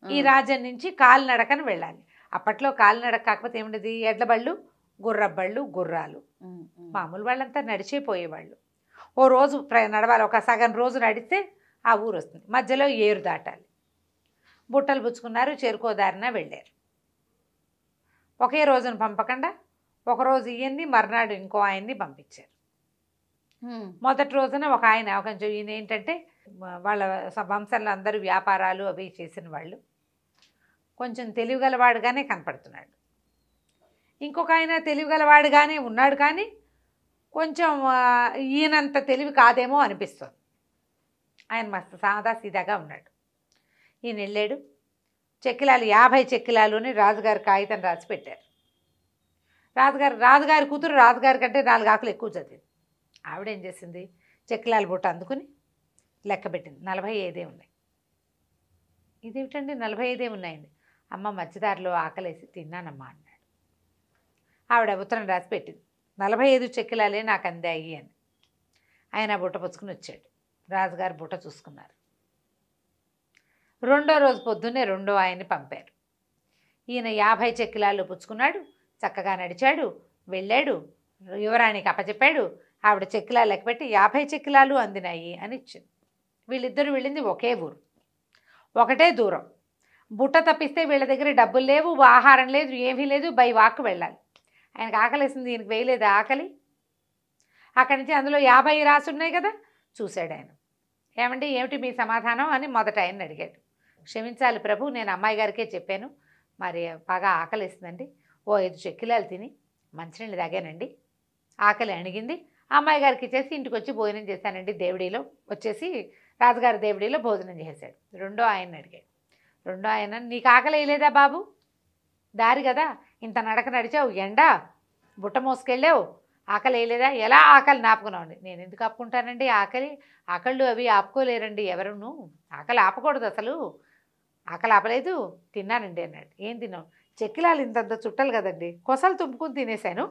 ఈ రాజ్యం నుంచి కాలినడకని వెళ్ళాలి. అప్పట్లో కాలినడక కాకపోతే ఏమిటది, ఎడ్లబళ్ళు, గుర్రబళ్ళు, గుర్రాలు. మామూలు వాళ్ళంతా నడిచేపోయేవాళ్ళు. ఓ రోజు నడవాలి, ఒక సగం రోజు నడిస్తే ఆ ఊరు వస్తుంది. మధ్యలో ఏరు దాటాలి. బుట్టలు పుచ్చుకున్నారు, చేరుకోదారిన వెళ్ళారు. ఒకే రోజున పంపకుండా ఒకరోజు ఈయన్ని, మర్నాడు ఇంకో ఆయన్ని పంపించారు. మొదటి రోజున ఒక ఆయన కొంచెం ఈయన ఏంటంటే వాళ్ళ వంశంలో అందరూ వ్యాపారాలు అవి చేసిన వాళ్ళు, కొంచెం తెలివిగలవాడుగానే కనపడుతున్నాడు. ఇంకొక ఆయన తెలివిగలవాడుగానే ఉన్నాడు, కానీ కొంచెం ఈయనంత తెలివి కాదేమో అనిపిస్తుంది. ఆయన మస్తు సాదా సీదాగా ఉన్నాడు. ఈయన వెళ్ళాడు. చెక్కిలాలు 50 చెక్కిలాలుని రాజుగారి కాగితం రాసి పెట్టారు. రాజుగారి కూతురు రాజుగారి కంటే 4 ఆకులు ఎక్కువ చదివింది. ఆవిడేం చేసింది, చెక్కిలాల బుట్ట అందుకుని లెక్క పెట్టింది. 45 ఉన్నాయి. ఇదేమిటండి 45 ఉన్నాయండి. అమ్మ మధ్యదారిలో ఆకలేసి తిన్నానమ్మా అన్నాడు. ఆవిడ ఉత్తరం రాసి పెట్టింది, 45 చెక్కిలాలే నాకు అందాయి అని. ఆయన బుట్ట పుచ్చుకుని వచ్చాడు. రాజుగారు బుట్ట చూసుకున్నారు. రెండో రోజు పొద్దున్నే రెండో ఆయన్ని పంపారు. ఈయన 50 చెక్కిలాలు పుచ్చుకున్నాడు, చక్కగా నడిచాడు, వెళ్ళాడు, యువరాణికి అప్పచెప్పాడు. ఆవిడ చెక్కిలాలు లెక్కపెట్టి 50 చెక్కిలాలు అందినాయి అని ఇచ్చింది. వీళ్ళిద్దరూ వెళ్ళింది ఒకే ఊరు, ఒకటే దూరం. బుట్ట తప్పిస్తే వీళ్ళ దగ్గర డబ్బులు లేవు, ఆహారం లేదు, ఏమీ లేదు, బై వాక్ వెళ్ళాలి. ఆయనకు ఆకలేసింది, ఈయనకి వేయలేదు ఆకలి. అక్కడి నుంచి అందులో 50 రాసి ఉన్నాయి కదా, చూశాడు ఆయన. ఏమండి ఏమిటి మీ సమాధానం అని మొదట ఆయన్ని అడిగాడు. క్షమించాలి ప్రభు, నేను అమ్మాయి గారికే చెప్పాను, మరి బాగా ఆకలిస్తుందండి, ఓ 5 చెక్కిలాలు తిని మంచినీళ్ళు తాగానండి, ఆకలి అణిగింది, అమ్మాయి గారికి ఇచ్చేసి ఇంటికి వచ్చి భోజనం చేశానండి. దేవుడిలో వచ్చేసి రాజుగారి దేవుడిలో భోజనం చేశాడు. రెండో ఆయన్ని అడిగాడు. రెండో ఆయన, నీకు ఆకలి వేయలేదా బాబు, దారి కదా ఇంత నడక నడిచావు, ఎండ బుట్ట మోసుకెళ్ళావు, ఆకలి వేయలేదా, ఎలా ఆకలి నాపుకున్నావు? నేను ఎందుకు ఆపుకుంటానండి ఆకళ్ళు అవి ఆపుకోలేరండి ఎవరును, ఆకలి ఆపకూడదు, అసలు ఆకలి ఆపలేదు, తిన్నానండి అన్నాడు. ఏం తిన్నావు? చెక్కిలాలు ఇంతంత చుట్టలు కదండి, కొసలు తుంపుకుని తినేశాను.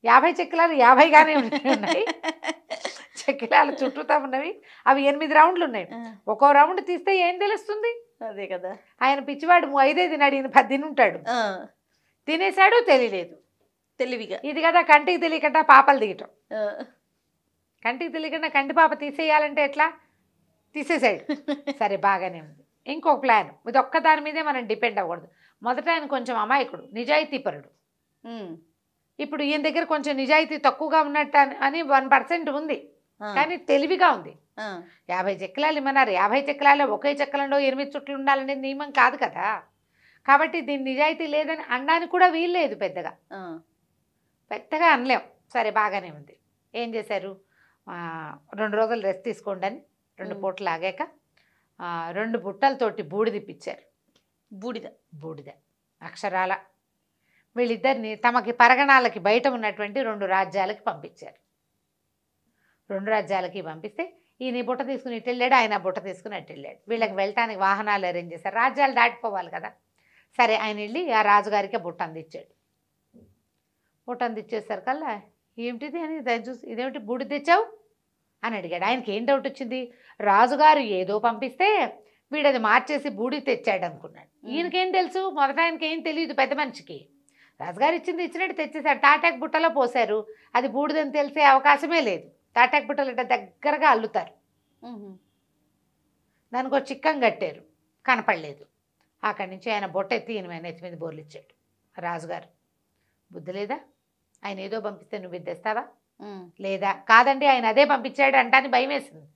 50 చెక్కిలాలు 50గానే ఉన్నాయి, చెక్కిలాలు చుట్టూతా ఉన్నవి, అవి 8 రౌండ్లు ఉన్నాయి, ఒక్కో రౌండ్ తీస్తే ఏం తెలుస్తుంది? అదే కదా. ఆయన పిచ్చివాడు 5 తిన్నాడు, ఈయన 10 తినుంటాడు. తినేశాడు, తెలియలేదు, తెలివిగా. ఇది కదా కంటికి తెలియకుండా పాపలు దిగటం. కంటికి తెలియకుండా కంటి పాప తీసేయాలంటే ఎట్లా? తీసేసాడు. సరే బాగానే ఉంది. ఇంకొక ప్లాన్, ఇది ఒక్క దాని మీదే మనం డిపెండ్ అవ్వకూడదు. మొదట ఆయన కొంచెం అమాయకుడు, నిజాయితీపరుడు. ఇప్పుడు ఈయన దగ్గర కొంచెం నిజాయితీ తక్కువగా ఉన్నట్టు అని 1% ఉంది, కానీ తెలివిగా ఉంది. 50 చెక్కలాలు ఇమ్మన్నారు, 50 చెక్కలాలో ఒకే చెక్కలలో 8 చుట్లు ఉండాలనేది నియమం కాదు కదా. కాబట్టి దీని నిజాయితీ లేదని అనడానికి కూడా వీల్లేదు, పెద్దగా అనలేం. సరే బాగానే ఉంది. ఏం చేశారు, 2 రోజులు రెస్ట్ తీసుకోండి అని 2 పూటలు ఆగాక 2 బుట్టలతోటి బూడిద ఇప్పించారు. బూడిద అక్షరాల వీళ్ళిద్దరిని తమకి పరగణాలకి బయట ఉన్నటువంటి 2 రాజ్యాలకి పంపించారు. 2 రాజ్యాలకి పంపిస్తే ఈయన బుట్ట తీసుకుని ఇటు వెళ్ళాడు, ఆయన బుట్ట తీసుకుని అటు వెళ్ళాడు. వీళ్ళకి వెళ్ళటానికి వాహనాలు అరేంజ్ చేశారు, రాజ్యాలు దాటిపోవాలి కదా. సరే ఆయన వెళ్ళి ఆ రాజుగారికి బుట్ట అందించాడు. బుట్ట అందించేసరికల్లా ఏమిటిది అని దాన్ని చూసి, ఇదేమిటి బూడిద తెచ్చావు అని అడిగాడు. ఆయనకి ఏం డౌట్ వచ్చింది, రాజుగారు ఏదో పంపిస్తే వీడది మార్చేసి బూడిద తెచ్చాడు అనుకున్నాడు. ఈయనకేం తెలుసు, మొదట ఆయనకి ఏం తెలియదు, పెద్ద మనిషికి. రాజుగారు ఇచ్చింది ఇచ్చినట్టు తెచ్చేశాడు. తాటాకు బుట్టలో పోశారు, అది బూడిదని తెలిసే అవకాశమే లేదు. తాటాకు బుట్టలు ఇట్లా దగ్గరగా అల్లుతారు, దానికి ఒక చిక్కం కట్టారు, కనపడలేదు. అక్కడి నుంచి ఆయన బొట్ట ఎత్తి ఈయన నెత్తి మీద బోర్లు ఇచ్చాడు. రాజుగారు, బుద్ధి లేదా, ఆయన ఏదో పంపిస్తే నువ్వు ఇది తెస్తావా? లేదా, కాదండి ఆయన అదే పంపించాడు అంటాని భయం వేసింది.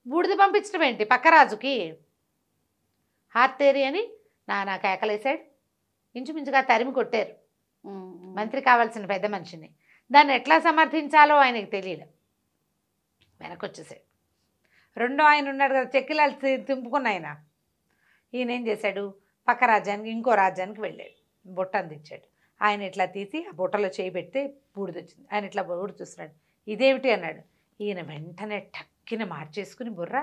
బూడిద పంపించడం ఏంటి పక్క రాజుకి? హార్తేరి అని నా కేకలేసాడు. ఇంచుమించుగా తరిమి కొట్టారు. మంత్రి కావాల్సిన పెద్ద మనిషిని. దాన్ని ఎట్లా సమర్థించాలో ఆయనకి తెలియదు, వెనకొచ్చేసాడు. రెండో ఆయన ఉన్నాడు కదా, చెక్కిలాలు తింపుకున్న ఆయన, ఈయన ఏం చేశాడు, పక్క రాజ్యానికి ఇంకో రాజ్యానికి వెళ్ళాడు. బుట్ట అందించాడు. ఆయన ఇట్లా తీసి ఆ బుట్టలో చేయి పెడితే బూడిద వచ్చింది. ఆయన ఇట్లా బూడి చూస్తున్నాడు, ఇదేమిటి అన్నాడు. ఈయన వెంటనే టక్కిన మార్చేసుకుని బుర్ర,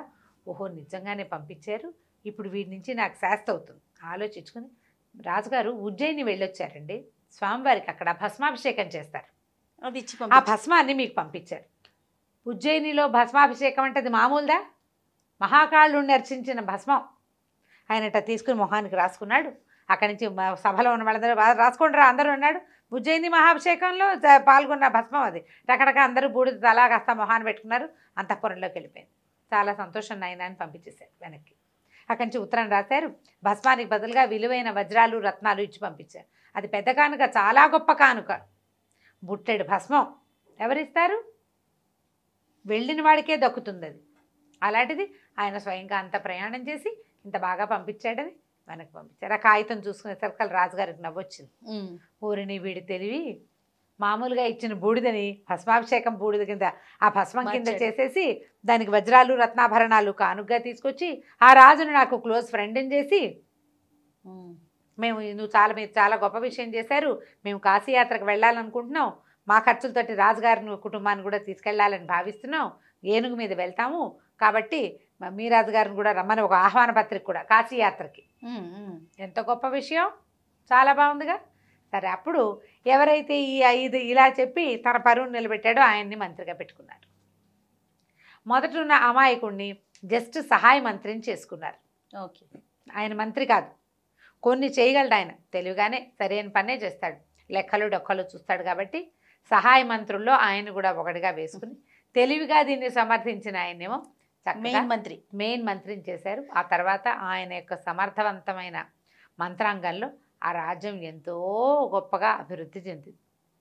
ఓహో నిజంగానే పంపించారు, ఇప్పుడు వీడి నుంచి నాకు శాస్తి అవుతుంది ఆలోచించుకుని, రాజుగారు ఉజ్జయిని వెళ్ళొచ్చారండి, స్వామివారికి అక్కడ భస్మాభిషేకం చేస్తారు, అది ఇచ్చి ఆ భస్మాన్ని మీకు పంపించారు. ఉజ్జయినిలో భస్మాభిషేకం అంటే అది మామూలుదా? మహాకాళుడిని అర్చించిన భస్మం. ఆయన ఇట్లా తీసుకుని మొహానికి రాసుకున్నాడు. అక్కడి నుంచి సభలో ఉన్న వాళ్ళందరూ రాసుకుంటారా అందరూ అన్నాడు. ఉజ్జయిని మహాభిషేకంలో పాల్గొన్న భస్మం అది. రకరకాల అందరూ బూడిద తలా కాస్త మొహాన్ని పెట్టుకున్నారు. అంతఃపురంలోకి వెళ్ళిపోయింది. చాలా సంతోషం నాయన అని పంపించేశాడు వెనక్కి. అక్కడి నుంచి ఉత్తరం రాశారు. భస్మానికి బదులుగా విలువైన వజ్రాలు రత్నాలు ఇచ్చి పంపించారు. అది పెద్ద కానుక, చాలా గొప్ప కానుక. బుట్టెడు భస్మం ఎవరిస్తారు? వెళ్ళిన వాడికే దక్కుతుంది అది. అలాంటిది ఆయన స్వయంగా అంత ప్రయాణం చేసి ఇంత బాగా పంపించాడని వెనక్కి పంపించారు. ఆ కాగితం చూసుకునేసరికి రాజుగారికి నవ్వొచ్చింది. ఊరిని వీడి తెలివి, మామూలుగా ఇచ్చిన బూడిదని భస్మాభిషేకం బూడిద కింద ఆ భస్మం కింద చేసేసి దానికి వజ్రాలు రత్నాభరణాలు కానుకగా తీసుకొచ్చి ఆ రాజును నాకు క్లోజ్ ఫ్రెండ్ని చేసి, మీరు చాలా గొప్ప విషయం చేశారు, మేము కాశీయాత్రకు వెళ్ళాలనుకుంటున్నాం, మా ఖర్చులతోటి రాజుగారిని కుటుంబాన్ని కూడా తీసుకెళ్లాలని భావిస్తున్నాం, ఏనుగు మీద వెళ్తాము కాబట్టి మీ రాజుగారిని కూడా రమ్మని ఒక ఆహ్వాన పత్రిక కూడా కాశీయాత్రకి. ఎంత గొప్ప విషయం, చాలా బాగుందిగా. సరే, అప్పుడు ఎవరైతే ఈ 5 ఇలా చెప్పి తన పరువును నిలబెట్టాడో ఆయన్ని మంత్రిగా పెట్టుకున్నారు. మొదట ఉన్న అమాయకుడిని జస్ట్ సహాయ మంత్రిని చేసుకున్నారు. ఓకే, ఆయన మంత్రి కాదు, కొన్ని చేయగలడు ఆయన, తెలివిగానే సరైన పనే చేస్తాడు, లెక్కలు డొక్కలు చూస్తాడు కాబట్టి సహాయ మంత్రుల్లో ఆయన కూడా ఒకటిగా వేసుకుని తెలివిగా దీన్ని సమర్థించిన ఆయనేమో మెయిన్ మంత్రిని చేశారు. ఆ తర్వాత ఆయన యొక్క సమర్థవంతమైన మంత్రాంగంలో ఆ రాజ్యం ఎంతో గొప్పగా అభివృద్ధి చెందింది.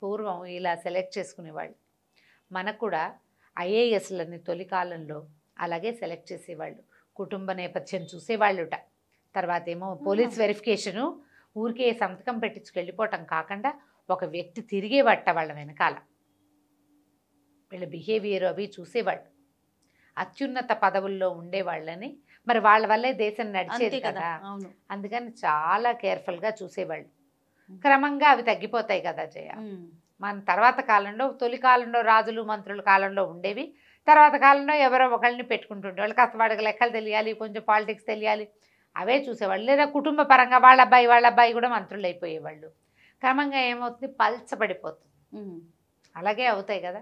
పూర్వం ఇలా సెలెక్ట్ చేసుకునేవాళ్ళు. మనకు కూడా ఐఏఎస్లని తొలి కాలంలో అలాగే సెలెక్ట్ చేసేవాళ్ళు. కుటుంబ నేపథ్యం చూసేవాళ్ళుట. తర్వాత ఏమో పోలీస్ వెరిఫికేషను, ఊరికే సంతకం పెట్టించుకు వెళ్ళిపోవటం కాకుండా ఒక వ్యక్తి తిరిగేవట్ట వాళ్ళ వెనకాల, వీళ్ళ బిహేవియర్ అవి చూసేవాళ్ళు. అత్యున్నత పదవుల్లో ఉండేవాళ్ళని, మరి వాళ్ళ వల్లే దేశం నడిచేది కదా, అందుకని చాలా కేర్ఫుల్గా చూసేవాళ్ళు. క్రమంగా అవి తగ్గిపోతాయి కదా జయ. మన తర్వాత కాలంలో, తొలి కాలంలో రాజులు మంత్రుల కాలంలో ఉండేవి, తర్వాత కాలంలో ఎవరో ఒకళ్ళని పెట్టుకుంటుండేవాళ్ళు. కాస్త వాడికి లెక్కలు తెలియాలి, కొంచెం పాలిటిక్స్ తెలియాలి, అవే చూసేవాళ్ళు. లేదా కుటుంబ పరంగా వాళ్ళ అబ్బాయి కూడా మంత్రులు అయిపోయేవాళ్ళు. క్రమంగా ఏమవుతుంది, పల్చబడిపోతుంది. అలాగే అవుతాయి కదా.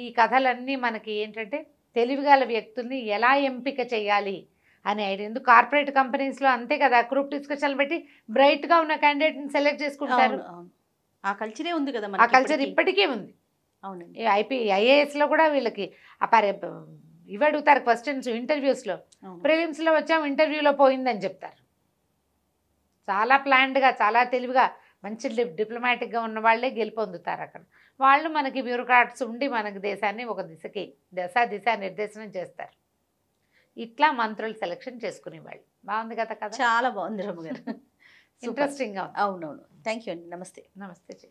ఈ కథలన్నీ మనకి ఏంటంటే తెలివిగల వ్యక్తుల్ని ఎలా ఎంపిక చేయాలి అని ఐడియా. ఎందుకు కార్పొరేట్ కంపెనీస్లో అంతే కదా, గ్రూప్ డిస్కషన్లు పెట్టి బ్రైట్గా ఉన్న క్యాండిడేట్ని సెలెక్ట్ చేసుకుంటారు. ఆ కల్చరే ఉంది కదా, ఆ కల్చర్ ఇప్పటికే ఉంది. అవునండి, ఐఏఎస్లో కూడా వీళ్ళకి ఇవి అడుగుతారు క్వశ్చన్స్ ఇంటర్వ్యూస్లో. ప్రిలిమ్స్లో వచ్చాము, ఇంటర్వ్యూలో పోయిందని చెప్తారు. చాలా ప్లాన్డ్గా, చాలా తెలివిగా, మంచి డిప్లొమాటిక్గా ఉన్న వాళ్ళే గెలుపొందుతారు అక్కడ. వాళ్ళు మనకి బ్యూరోక్రాట్స్ ఉండి మనకి దేశాన్ని ఒక దిశ నిర్దేశనం చేస్తారు. ఇట్లా మంత్రులు సెలెక్షన్ చేసుకునేవాళ్ళు. బాగుంది కదా కదా, చాలా బాగుంది రమ్మ గారు. ఇంట్రెస్టింగ్గా. అవునవును, థ్యాంక్ యూ అండి. నమస్తే. నమస్తే.